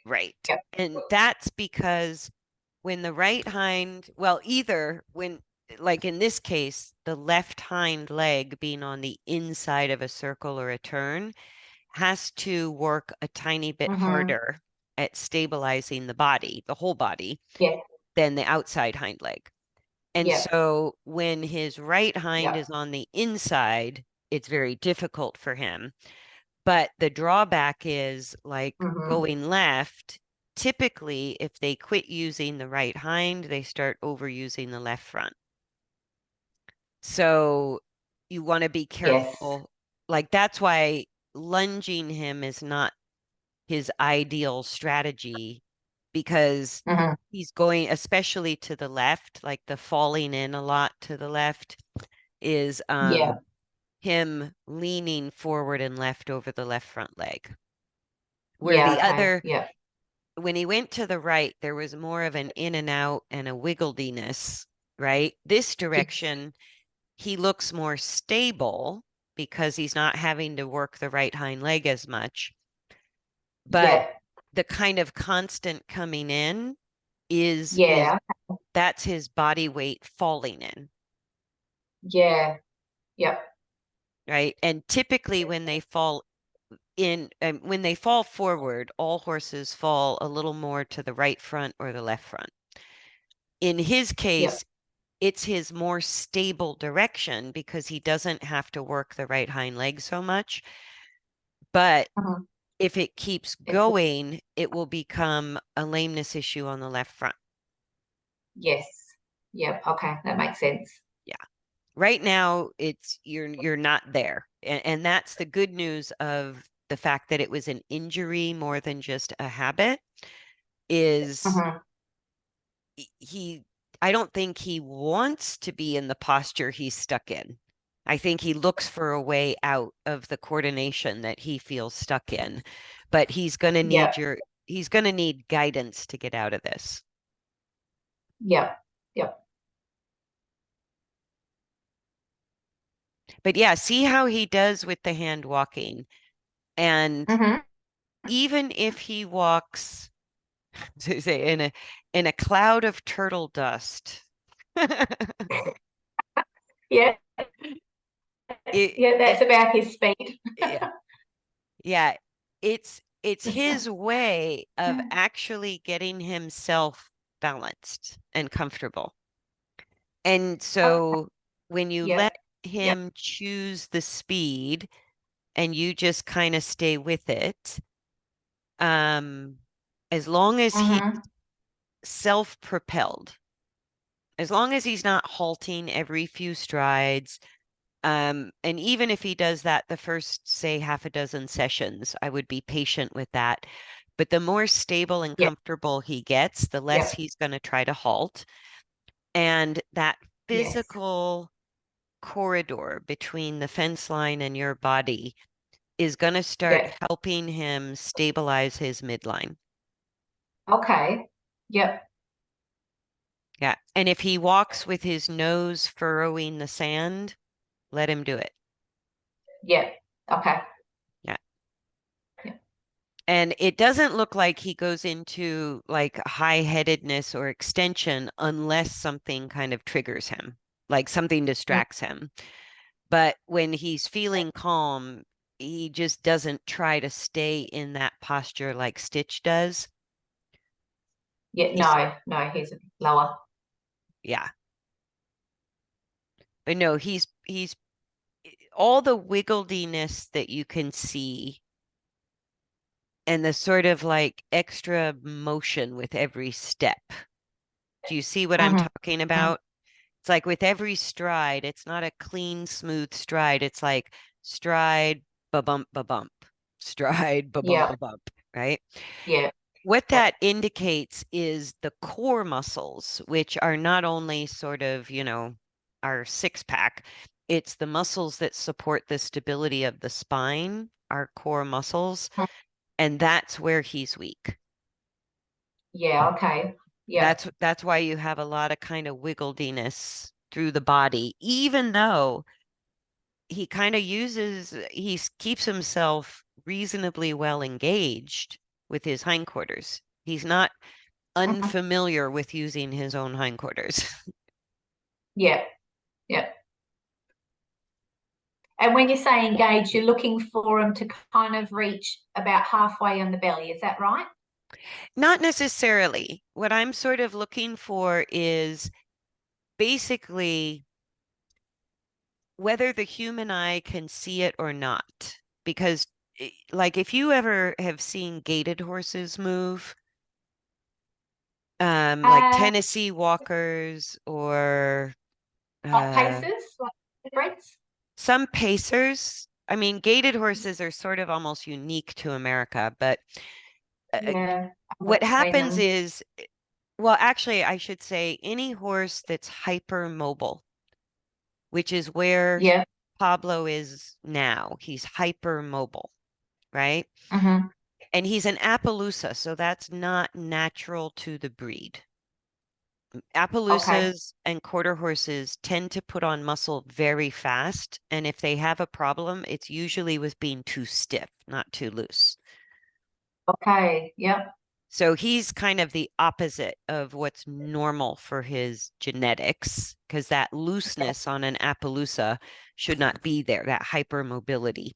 right. Yep. And that's because when the right hind, well, either when, like in this case, the left hind leg being on the inside of a circle or a turn has to work a tiny bit Mm-hmm. harder at stabilizing the body, the whole body, Yeah. than the outside hind leg. And Yep. so when his right hind Yep. is on the inside, it's very difficult for him. But the drawback is like Mm-hmm. going left, typically, if they quit using the right hind, they start overusing the left front. So you want to be Yes. careful. Like that's why lunging him is not his ideal strategy because Mm-hmm. he's going, especially to the left, like the falling in a lot to the left is Yeah. him leaning forward and left over the left front leg. Where Yeah. the Okay. other, Yeah. when he went to the right, there was more of an in and out and a wigglediness, right? This Yes. direction, he looks more stable because he's not having to work the right hind leg as much. But Yeah. the kind of constant coming in is Yeah. that's his body weight falling in. Yeah. Yep. Right. And typically when they fall when they fall forward, all horses fall a little more to the right front or the left front. In his Yep. case, it's his more stable direction because he doesn't have to work the right hind leg so much. But Mhm. if it keeps It's going, it will become a lameness issue on the left front. yes. Yep. Okay, that makes sense. Yeah. Right now, it's you're not there. And that's the good news of the fact that it was an injury more than just a habit is Mhm. he I don't think he wants to be in the posture he's stuck in. I think he looks for a way out of the coordination that he feels stuck in, but Yep. he's going to need guidance to get out of this. Yep. Yep. But yeah, see how he does with the hand walking. And Mhm. even if he walks to say in a cloud of turtle dust, Yeah. it, Yeah, it that's about his speed. yeah, yeah, it's his way of actually getting himself balanced and comfortable. And Okay. so when you let Yep. Yep. him choose the speed and you just kind of stay with it, um, as long as he's Mhm. self-propelled, as long as he's not halting every few strides, and even if he does that the first, say, half a dozen sessions, I would be patient with that. But the more stable and Yep. comfortable he gets, the less Yep. he's going to try to halt. And that Yes. physical corridor between the fence line and your body is going to start Yep. helping him stabilize his midline. Okay. Yep. Yeah. And if he walks with his nose furrowing the sand, let him do it. Yep. Okay. Yeah. Yep. And it doesn't look like he goes into like high-headedness or extension unless something kind of triggers him, like something Mm. distracts him. But when he's feeling calm, he just doesn't try to stay in that posture like Stitch does. Yeah. He's, No. He's lower. yeah. But no, he's all the wigglediness that you can see and the sort of like extra motion with every step. Do you see what I'm Mhm. talking about? It's like with every stride, it's not a clean, smooth stride. It's like stride, ba bump, ba bump, stride, ba bump, Yep. ba bump, right? Yep. What Yep. that indicates is the core muscles, which are not only sort of, our six pack, it's the muscles that support the stability of the spine, our core muscles, Mm. and that's where he's weak. Yeah. Okay. Yep. That's why you have a lot of kind of wigglediness through the body, even though he keeps himself reasonably well engaged with his hindquarters. He's not Mhm. unfamiliar with using his own hindquarters. Yep. Yep. And when you say engage, you're looking for them to kind of reach about halfway on the belly. Is that right? Not necessarily. What I'm sort of looking for is basically whether the human eye can see it or not. Because, like, if you ever have seen gaited horses move, like Uh, Tennessee walkers or like uh, paces, like breaths. some pacers. I mean, gaited horses are sort of almost unique to America, but Yeah, I've what not seen happens them. is, well, actually, I should say any horse that's hypermobile, which is where Yeah. Pablo is now. He's hypermobile, right? Hmm. And he's an Appaloosa, so that's not natural to the breed. Okay. Appaloosas and quarter horses tend to put on muscle very fast, and if they have a problem, it's usually with being too stiff, not too loose. Okay. Yep. So he's kind of the opposite of what's normal for his genetics, because that looseness on an Appaloosa should not be there, that hypermobility.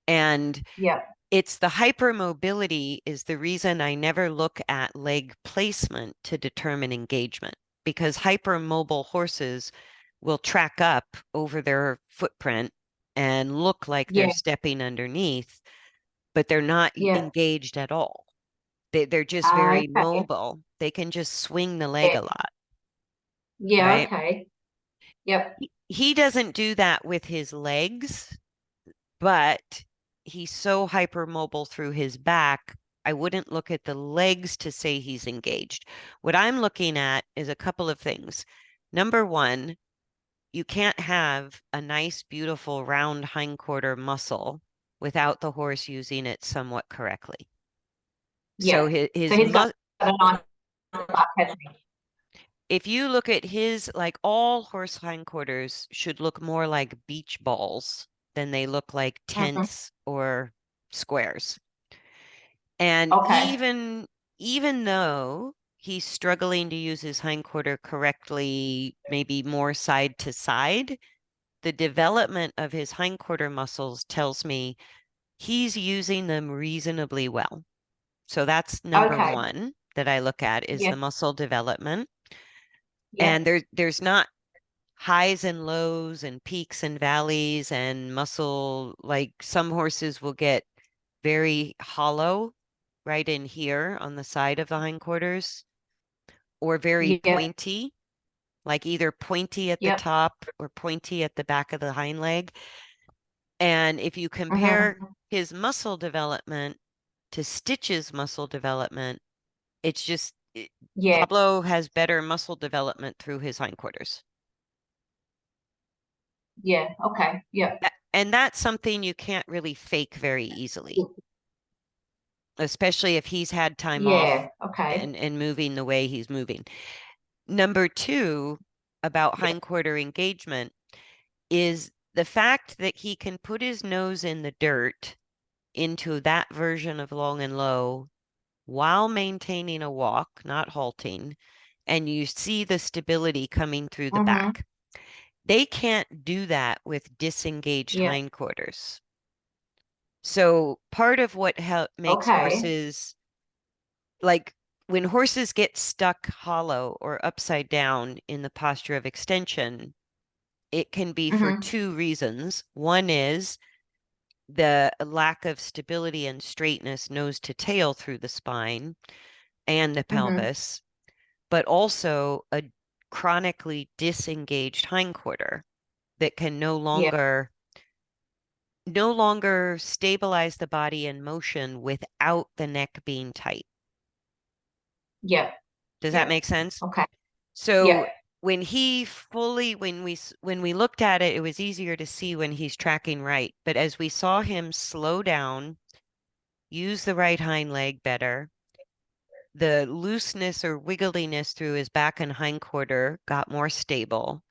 And Yeah. it's the hypermobility is the reason I never look at leg placement to determine engagement, because hypermobile horses will track up over their footprint and look like they're Yeah. stepping underneath, but they're not Yeah. engaged at all. They're just very Okay. mobile. They can just swing the leg Yeah. a lot, Yeah. right? Okay. Yep. He doesn't do that with his legs, but he's so hypermobile through his back. I wouldn't look at the legs to say he's engaged. What I'm looking at is a couple of things. Number one, you can't have a nice, beautiful, round hindquarter muscle without the horse using it somewhat correctly. So Yeah. his, So his he's mu got a nice butt, hasn't he? if you look at his, like all horse hindquarters should look more like beach balls than they look like Mhm. tents or squares. And Okay. even though he's struggling to use his hindquarter correctly, maybe more side to side, the development of his hindquarter muscles tells me he's using them reasonably well. So that's number Okay. one that I look at is Yeah. the muscle development. Yeah. And there's not highs and lows and peaks and valleys and muscle, like some horses will get very hollow right in here on the side of the hindquarters, or very Yeah. pointy, like either pointy at the Yep. top or pointy at the back of the hind leg. And if you compare Hmm. his muscle development to Stitch's muscle development, it's just Yeah. Pablo has better muscle development through his hindquarters. Yeah. Okay. Yep. And that's something you can't really fake very easily, especially if he's had time off Yeah. Okay. and moving the way he's moving. Number two, about Yep. hindquarter engagement, is the fact that he can put his nose in the dirt into that version of long and low while maintaining a walk, not halting, and you see the stability coming through the Hmm. back. They can't do that with disengaged Yep. hindquarters. So part of what makes Okay. horses, like when horses get stuck hollow or upside down in the posture of extension, it can be for Hmm. two reasons. One is the lack of stability and straightness nose to tail through the spine and the Hmm. pelvis, but also a chronically disengaged hindquarter that can Yeah. no longer stabilize the body in motion without the neck being tight. Yep. Does that Yep. make sense? Okay. So Yep. when he fully, when we looked at it, it was easier to see when he's tracking right. But as we saw him slow down, use the right hind leg better, the looseness or wiggliness through his back and hindquarter got more stable.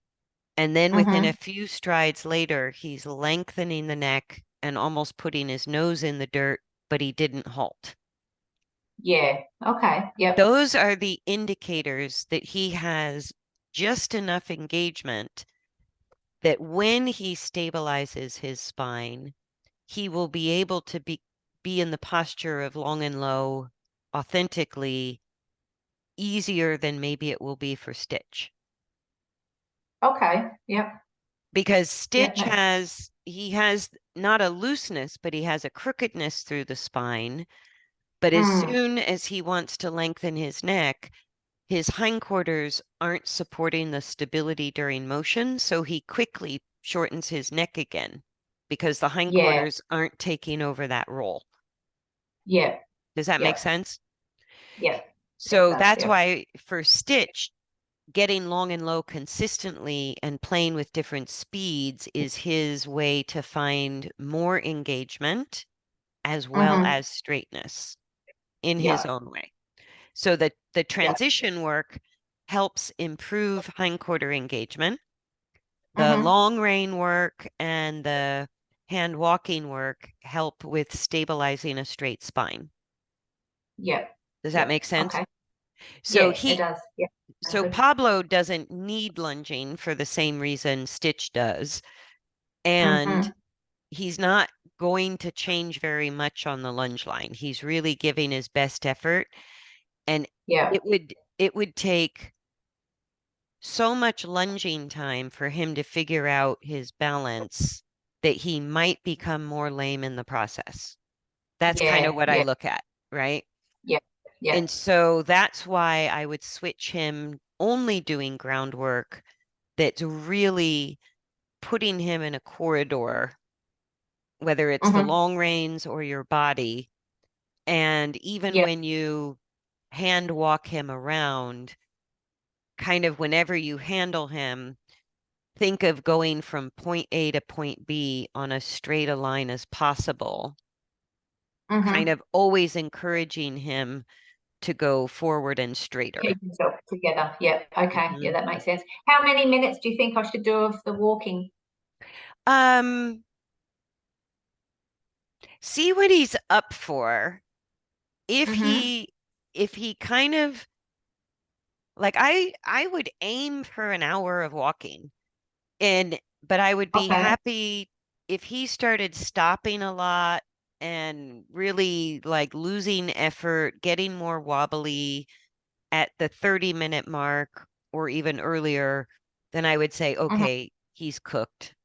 And then within a Hmm. few strides later, he's lengthening the neck and almost putting his nose in the dirt, but he didn't halt. Yeah. Okay. Yep. Those are the indicators that he has just enough engagement that when he stabilizes his spine, he will be able to be in the posture of long and low authentically easier than maybe it will be for Stitch. Okay. Yep. Because Yep. Stitch he has not a looseness, but he has a crookedness through the spine. But as Mm. soon as he wants to lengthen his neck, his hindquarters aren't supporting the stability during motion, so he quickly shortens his neck again because the Yeah. hindquarters aren't taking over that role. Yep. Does that make Yep. sense? Yep. It So does. that's Yep. why for Stitch, getting long and low consistently and playing with different speeds is his way to find more engagement as well Hmm. as straightness in his Yep. own way. So the Yep. transition work helps improve hindquarter engagement. The Hmm. long rein work and the hand walking work help with stabilizing a straight spine. Yep. Does that Yep. make sense? Okay. So Yeah, it does. Yep. That's so good. Pablo doesn't need lunging for the same reason Stitch does. And Mm-hmm. he's not going to change very much on the lunge line. He's really giving his best effort. And Yeah. it would take so much lunging time for him to figure out his balance that he might become more lame in the process. That's kind of Yeah. what I Yeah. look at, right? Yeah. Yeah. And so that's why I would switch him only doing groundwork that's really putting him in a corridor, whether it's the Mm-hmm. long reins or your body. And even Yeah. when you hand walk him around, kind of whenever you handle him, think of going from point A to point B on as straight a line as possible, kind Mm-hmm. of always encouraging him to go forward and straighter. Keep yourself together. Yeah. Okay. Yeah, Mhm. that makes sense. How many minutes do you think I should do of the walking? Um, See what he's up for. If Mm-hmm. he if he kind of like I would aim for an hour of walking. And but I would be Okay. happy if he started stopping a lot and really like losing effort, getting more wobbly at the 30-minute mark or even earlier, then I would say, Mm-hmm. okay, he's cooked.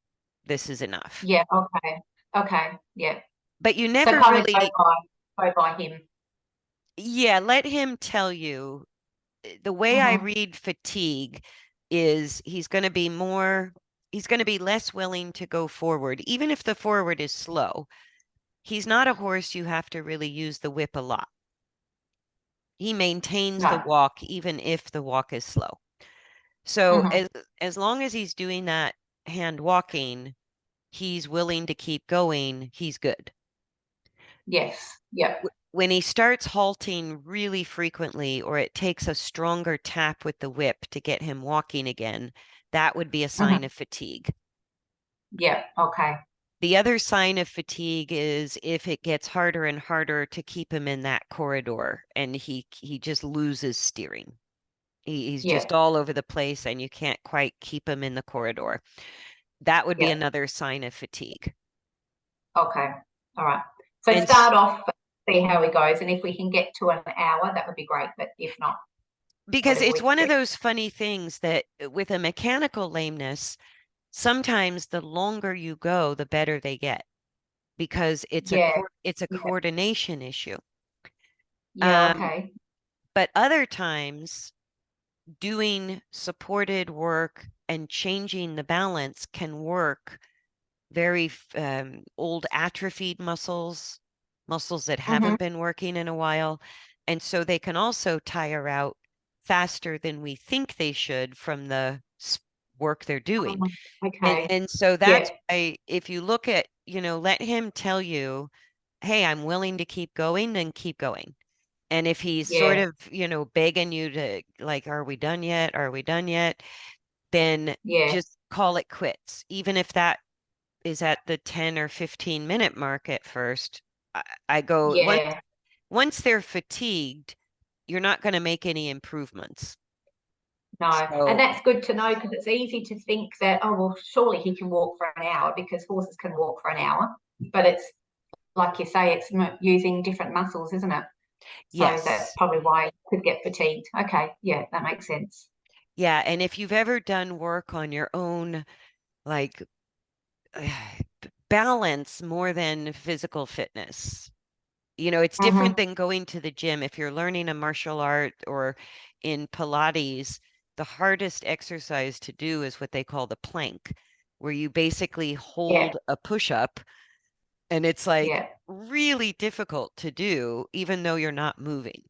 This is enough. Yeah. Okay. Okay. Yeah. But you So never kind of really, go by him. yeah, let him tell you. The way I Mm-hmm. read fatigue is he's going to be less willing to go forward, even if the forward is slow. He's not a horse you have to really use the whip a lot. He maintains the No. walk even if the walk is slow. So Mm-hmm. as long as he's doing that hand walking, he's willing to keep going, he's good. Yes. Yep. When he starts halting really frequently, or it takes a stronger tap with the whip to get him walking again, that would be a Mm-hmm. sign of fatigue. Yep. Okay. The other sign of fatigue is if it gets harder and harder to keep him in that corridor and he just loses steering. He's just Yep. all over the place and you can't quite keep him in the corridor. That would be Yep. another sign of fatigue. Okay. All right. So And start off, see how he goes, and if we can get to an hour, that would be great. But if not, because whatever it's we can one of do. those funny things that with a mechanical lameness, sometimes the longer you go, the better they get because Yeah. it's a Yeah. coordination issue. Yeah. Um, Okay. but other times, doing supported work and changing the balance can work very old atrophied muscles that Mm-hmm. haven't been working in a while. And so they can also tire out faster than we think they should from the work they're doing. And Okay. and so Yeah. that's why if you look at, let him tell you, hey, I'm willing to keep going, then keep going. And if he's sort Yeah. of, begging you to like, are we done yet? Are we done yet? Then Yeah. just call it quits. Even if that is at the 10 or 15-minute mark at first. I go Yeah. once they're fatigued, you're not going to make any improvements. No, and So that's good to know because it's easy to think that, oh, well, surely he can walk for an hour because horses can walk for an hour. But it's like you say, it's using different muscles, isn't it? So that's yes. probably why he could get fatigued. Okay. Yeah, that makes sense. Yeah, and if you've ever done work on your own, like balance more than physical fitness, it's different Mm-hmm. than going to the gym. If you're learning a martial art or in Pilates, the hardest exercise to do is what they call the plank, where you basically Yeah. hold a push up, and it's like Yeah. really difficult to do, even though you're not moving.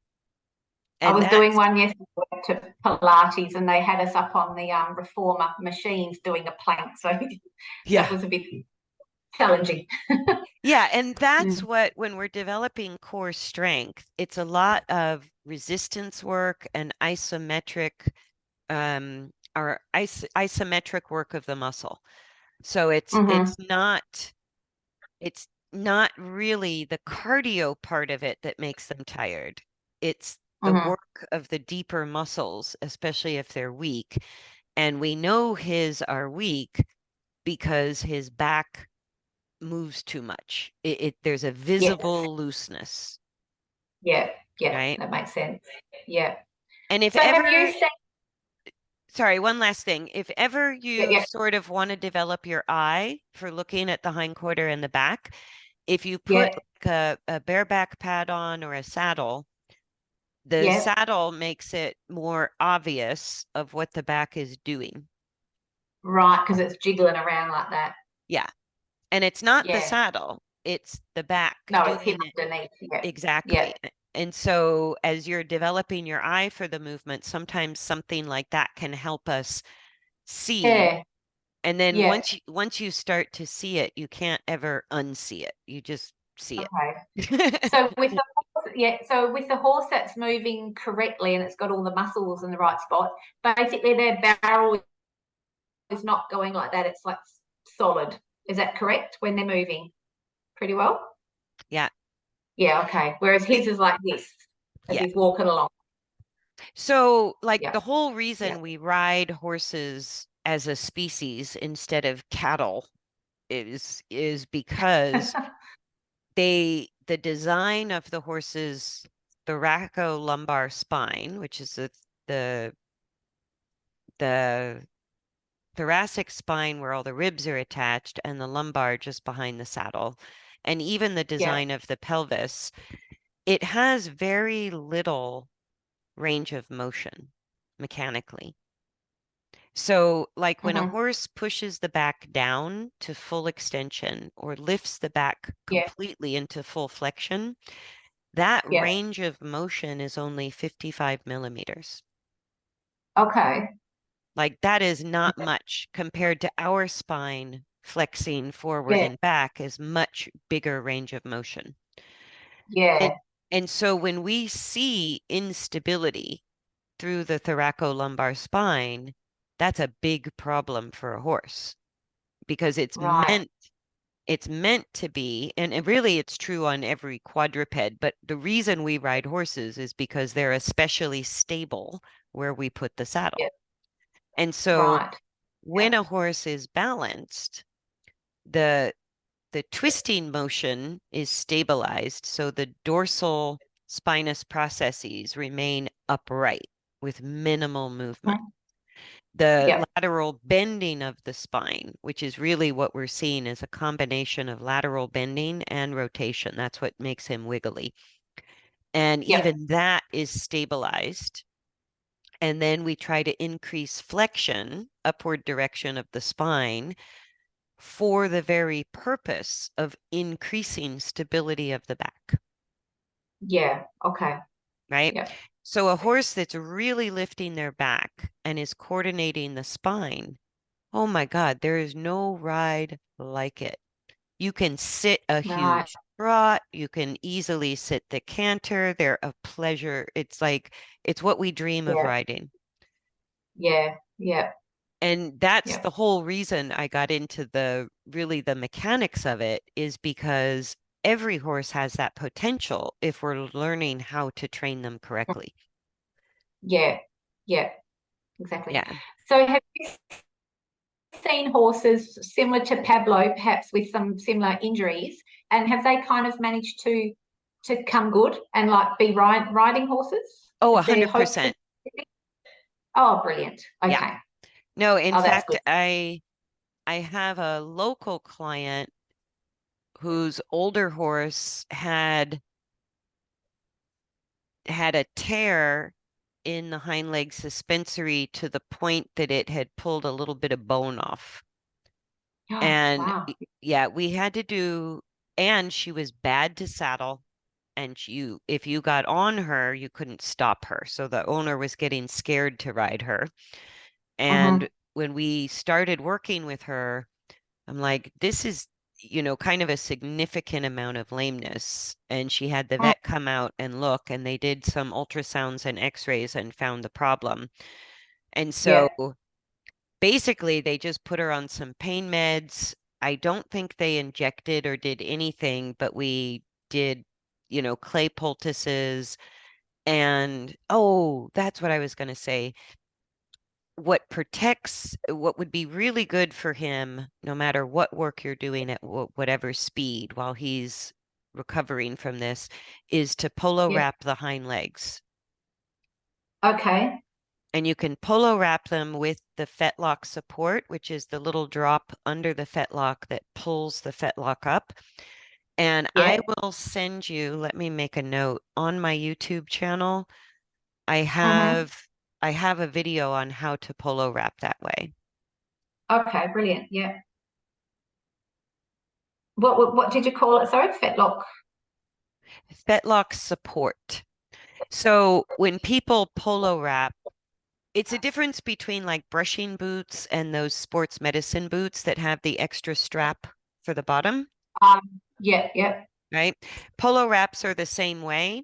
I And was doing that's, one yesterday to Pilates and they had us up on the reformer machines doing a plank. So that yeah. was a bit challenging. Yeah. And that's Mm. what, when we're developing core strength, it's a lot of resistance work and isometric work of the muscle. So Mm-hmm. it's not really the cardio part of it that makes them tired. It's the Mm-hmm. work of the deeper muscles, especially if they're weak. And we know his are weak because his back moves too much. There's a Yes. visible looseness, Yeah. Yeah. right? That makes sense. Yeah. And if So have you ever, seen? sorry, one last thing. If ever Yeah. you Yeah. sort of want to develop your eye for looking at the hindquarter and the back, if you put Yeah. like a bareback pad on or a saddle, the Yeah. saddle makes it more obvious of what the back is doing. Right, because it's jiggling around like that. Yeah. And it's not the Yeah. saddle, it's the back No, it's him doing it underneath. Yeah. Yeah. exactly. And so as you're developing your eye for the movement, sometimes something like that can help us see. Yeah. And then Yeah. once you start to see it, you can't ever unsee it. You just see Okay. it. So with the horse, yeah, so with the horse that's moving correctly and it's got all the muscles in the right spot, basically their barrel is not going like that. It's like solid. Is that correct when they're moving pretty well? Yeah. Yeah, okay. Whereas his is like this as Yeah. he's walking along. So, like, Yeah. the whole Yeah. reason we ride horses as a species instead of cattle is because the design of the horse's thoracolumbar spine, which is the the thoracic spine where all the ribs are attached, and the lumbar just behind the saddle, and even the Yeah. design of the pelvis, it has very little range of motion mechanically. So, like when a Hmm. horse pushes the back down to full extension or lifts the back Yeah. completely into full flexion, that Yeah. range of motion is only 55 millimeters. Okay. Like that is not Yeah. much compared to our spine flexing forward Yeah. and back is much bigger range of motion. And, Yeah. and so when we see instability through the thoracolumbar spine, that's a big problem for a horse because Right. it's meant to be, and really it's true on every quadruped, but the reason we ride horses is because they're especially stable where we put the Yeah. saddle. And so Right. when Yeah. a horse is balanced, the the twisting motion is stabilized, so the dorsal spinous processes remain upright with minimal movement. Mhm. The Yeah. lateral bending of the spine, which is really what we're seeing, is a combination of lateral bending and rotation. That's what makes him wiggly. And Yeah. even that is stabilized. And then we try to increase flexion, upward direction of the spine, for the very purpose of increasing stability of the back, Yeah. Okay. right? Yeah. So a horse that's really lifting their back and is coordinating the spine, oh my God, there is no ride like it. You can sit a Right. huge trot, you can easily sit the canter. They're a pleasure. It's like, it's what we dream of Yeah. riding. Yeah. Yeah. And that's Yeah. the whole reason I got into the mechanics of it is because every horse has that potential if we're learning how to train them correctly. Yeah. Yeah. Exactly. Yeah. So have you seen horses similar to Pablo, perhaps with some similar injuries, and have they kind of managed to come good and like be riding horses? Oh, Is there hope for? 100%. Oh, brilliant. Yeah. Okay. No, in Oh, that's fact, good. I have a local client whose older horse had a tear in the hind leg suspensory to the point that it had pulled a little bit of bone off. And Wow. yeah, we had to do, and she was bad to saddle. And if you got on her, you couldn't stop her. So the owner was getting scared to ride her. And Mm-hmm. when we started working with her, I'm like, this is, kind of a significant amount of lameness. And she had the vet come out and look, and they did some ultrasounds and x-rays and found the problem. And so Yeah. basically, they just put her on some pain meds. I don't think they injected or did anything, but we did, clay poultices And oh, that's what I was going to say. What would be really good for him, no matter what work you're doing at whatever speed while he's recovering from this, is to polo Yeah. wrap the hind legs. Okay. And you can polo wrap them with the fetlock support, which is the little drop under the fetlock that pulls the fetlock up. And I Yeah. will send you, let me make a note on my YouTube channel. I Mm-hmm. have I have a video on how to polo wrap that way. Okay, brilliant. Yeah. What did you call it? Sorry, fetlock. Fetlock support. So when people polo wrap, it's a difference between like brushing boots and those sports medicine boots that have the extra strap for the bottom, Yeah, yeah. right? Polo wraps are the same way.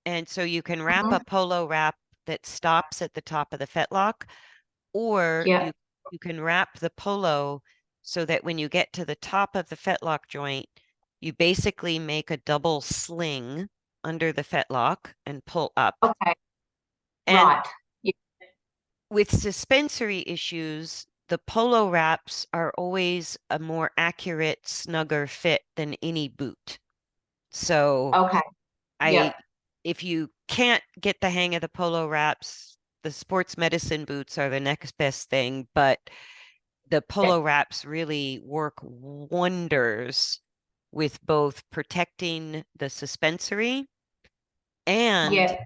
And so you can wrap a Mm-hmm. polo wrap that stops at the top of the fetlock, or Yeah. you can wrap the polo so that when you get to the top of the fetlock joint, you basically make a double sling under the fetlock and pull up. Okay. And Right. Yeah. with suspensory issues, the polo wraps are always a more accurate, snugger fit than any boot. So Okay. I, Yeah. if you can't get the hang of the polo wraps, the sports medicine boots are the next best thing, but the Yeah. polo wraps really work wonders with both protecting the suspensory and Yeah.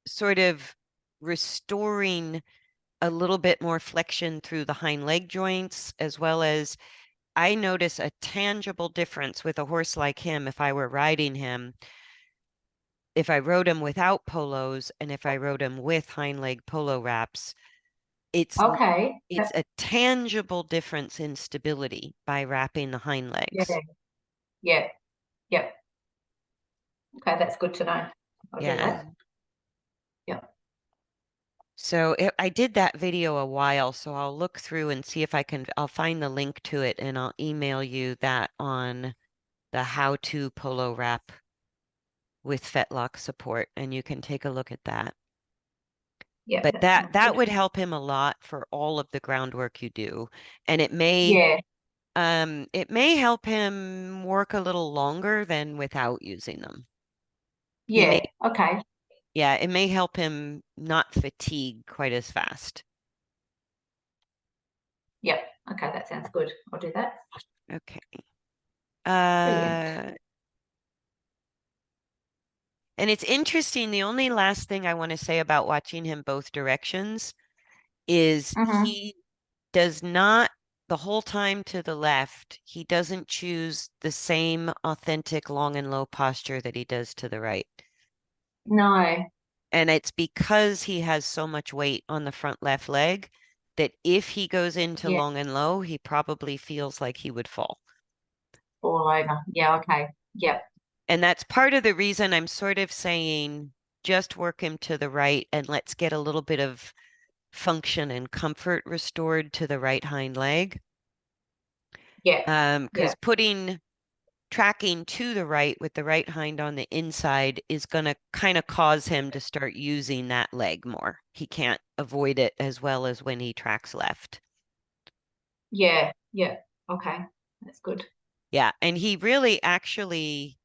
sort of restoring a little bit more flexion through the hind leg joints, as well as I notice a tangible difference with a horse like him if I were riding him, if I rode him without polos and if I rode him with hind leg polo wraps. It's Okay. it's a tangible difference in stability by wrapping the hind Yeah. legs. Yeah. Yeah. Okay, that's good to know. I'll do Yeah. that. Yeah. So I did that video a while, so I'll look through and see if I'll find the link to it and I'll email you that on the how to polo wrap with fetlock support, and you can take a look at that. Yeah, But that sounds that good. would help him a lot for all of the groundwork you do. And Yeah. it may help him work a little longer than without using them. He may Yeah. Okay. Yeah, it may help him not fatigue quite as fast. Yeah. Okay, that sounds good. I'll do that. Okay. Brilliant. Uh, and it's interesting. The only last thing I want to say about watching him both directions is Mm-hmm. he does not, the whole time to the left, he doesn't choose the same authentic long and low posture that he does to the right. No. And it's because he has so much weight on the front left leg that if he goes into Yeah. long and low, he probably feels like he would fall. All over. Yeah. Okay. Yeah. And that's part of the reason I'm sort of saying just work him to the right and let's get a little bit of function and comfort restored to the right hind leg. Yeah. Yeah. Because tracking to the right with the right hind on the inside is going to kind of cause him to start using that leg more. He can't avoid it as well as when he tracks left. Yeah. Yeah. Okay. That's good. Yeah. And he really actually,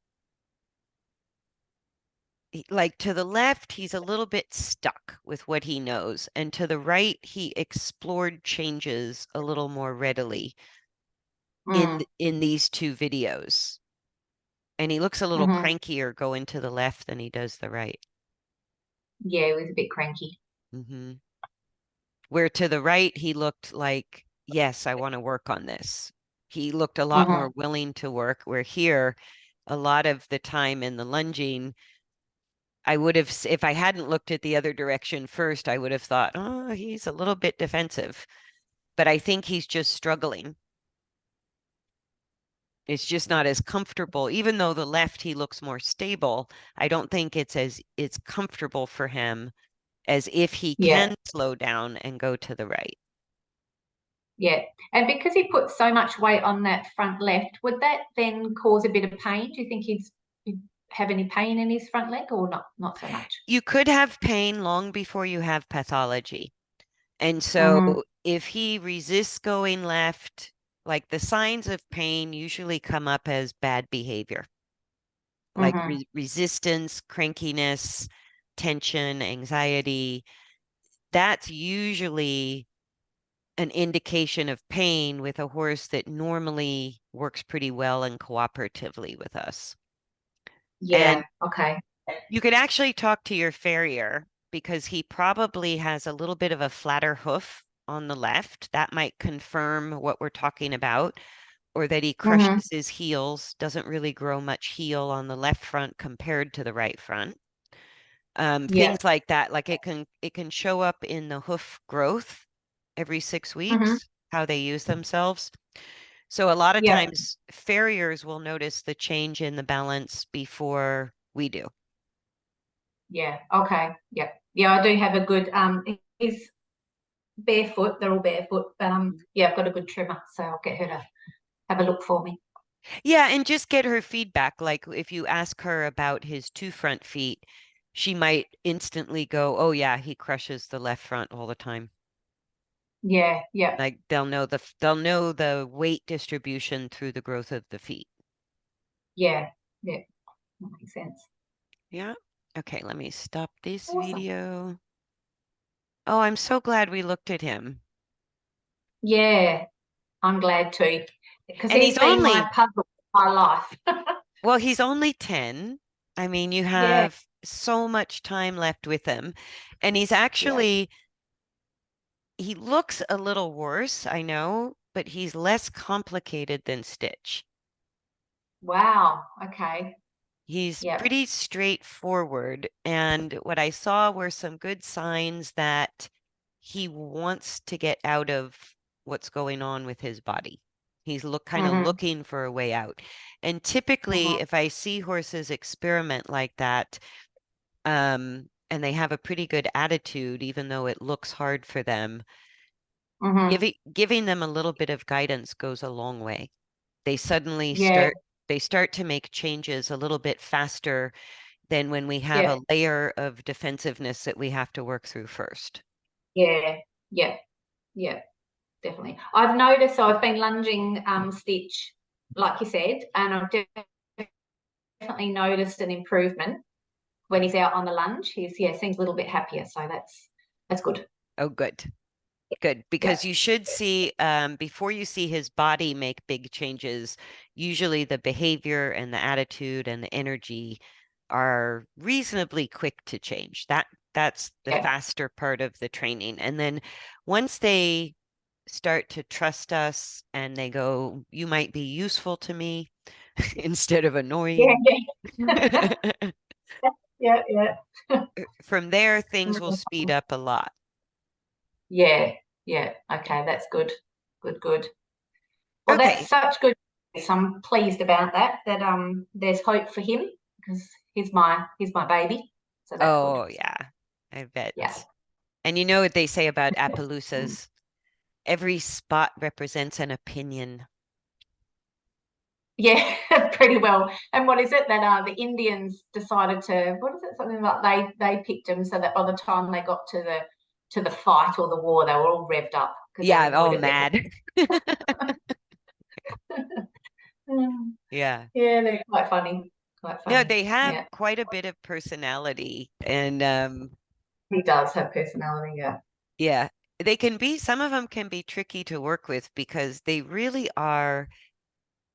like to the left, he's a little bit stuck with what he knows. And to the right, he explored changes a little more readily Mm. in these two videos. And he looks a little Mm-hmm. crankier going to the left than he does the right. Yeah, it was a bit cranky. Hmm. Where to the right, he looked like, yes, I want to work on this. He looked a lot more Mm-hmm. willing to work, where here, a lot of the time in the lunging, I would have, if I hadn't looked at the other direction first, I would have thought, oh, he's a little bit defensive. But I think he's just struggling. It's just not as comfortable. Even though the left he looks more stable, I don't think it's comfortable for him as if he Yeah. can slow down and go to the right. Yeah. And because he put so much weight on that front left, would that then cause a bit of pain? Do you think have any pain in his front leg, or not so much? You could have pain long before you have pathology. And Mm-hmm. so if he resists going left, like the signs of pain usually come up as bad behavior, like Mm-hmm. resistance, crankiness, tension, anxiety. That's usually an indication of pain with a horse that normally works pretty well and cooperatively with us. Yeah. And Okay. you could actually talk to your farrier because he probably has a little bit of a flatter hoof on the left. That might confirm what we're talking about, or that he Mm-hmm. crushes his heels, doesn't really grow much heel on the left front compared to the right front. Yeah. Things like that, like it can show up in the hoof growth every 6 Mm-hmm. weeks, how they use themselves. So a lot of Yeah. times farriers will notice the change in the balance before we do. Yeah. Okay. Yeah. Yeah. I do have a good. He's barefoot. They're all barefoot, but yeah, I've got a good trimmer, so I'll get her to have a look for me. Yeah, and just get her feedback. Like if you ask her about his two front feet, she might instantly go, "Oh yeah, he crushes the left front all the time." Yeah. Yeah. Like they'll know the weight distribution through the growth of the feet. Yeah. Yeah. That makes sense. Yeah. Okay, let me stop this Awesome. video. Oh, I'm so glad we looked at him. Yeah. I'm glad too, because And he's he's been my only, puzzle my life. well, he's only 10. I mean, you Yeah. have so much time left with him. And he's Yeah. actually, he looks a little worse, I know, but he's less complicated than Stitch. Wow. Okay. He's Yep. pretty straightforward. And what I saw were some good signs that he wants to get out of what's going on with his body. He's kind of Mm-hmm. looking for a way out. And typically, Mm-hmm. if I see horses experiment like that, and they have a pretty good attitude, even though it looks hard for them, Mm-hmm. giving them a little bit of guidance goes a long way. They suddenly Yeah. start to make changes a little bit faster than when we have Yeah. a layer of defensiveness that we have to work through first. Yeah. Yeah. Yeah. Definitely. I've noticed, so I've been lunging Stitch, like you said, and I've definitely noticed an improvement when he's out on the lunge. He's, yeah, seems a little bit happier, so that's good. Oh, good. Good, Yeah. because you should see before you see his body make big changes, usually the behavior and the attitude and the energy are reasonably quick to change. That's the Yeah. faster part of the training. And then once they start to trust us and they go, you might be useful to me instead of Yeah. annoying. Yeah. Yeah. Yeah. From there, things will speed up a lot. Yeah. Yeah. Okay, that's good. Good. Good. Well, that's Okay. such good news. I'm pleased about that. That there's hope for him because he's my baby. So that's good. Oh, yeah, I bet. Yeah. And you know what they say about Appaloosas? Every spot represents an opinion. Yeah, pretty well. And what is it that the Indians decided to? What is it? Something like they picked him so that by the time they got to the fight or the war, they were all revved up because they Yeah, annoyed all at their. mad. Mm. Yeah. Yeah, they're quite funny. Quite No, funny. they have Yeah, quite a bit of personality. And he does have personality. Yeah. yeah, some of them can be tricky to work with because they really are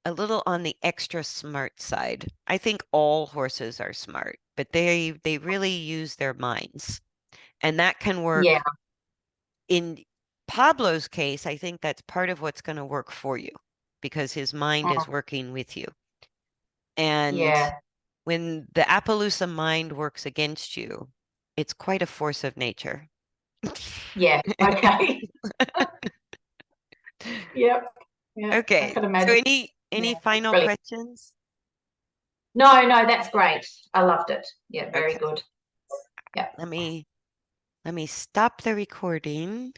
a little on the extra smart side. I think all horses are smart, but they really use their minds. And that can Yeah. work in Pablo's case. I think that's part of what's going to work for you because his mind is Mm. working with you. And Yeah. when the Appaloosa mind works against you, it's quite a force of nature. Yeah. Okay. Yep. Yeah. I Okay. could So imagine. any Yeah. That's final brilliant. questions? No, no, that's great. I loved it. Yeah. Very Okay. good. Yeah. Let me stop the recording.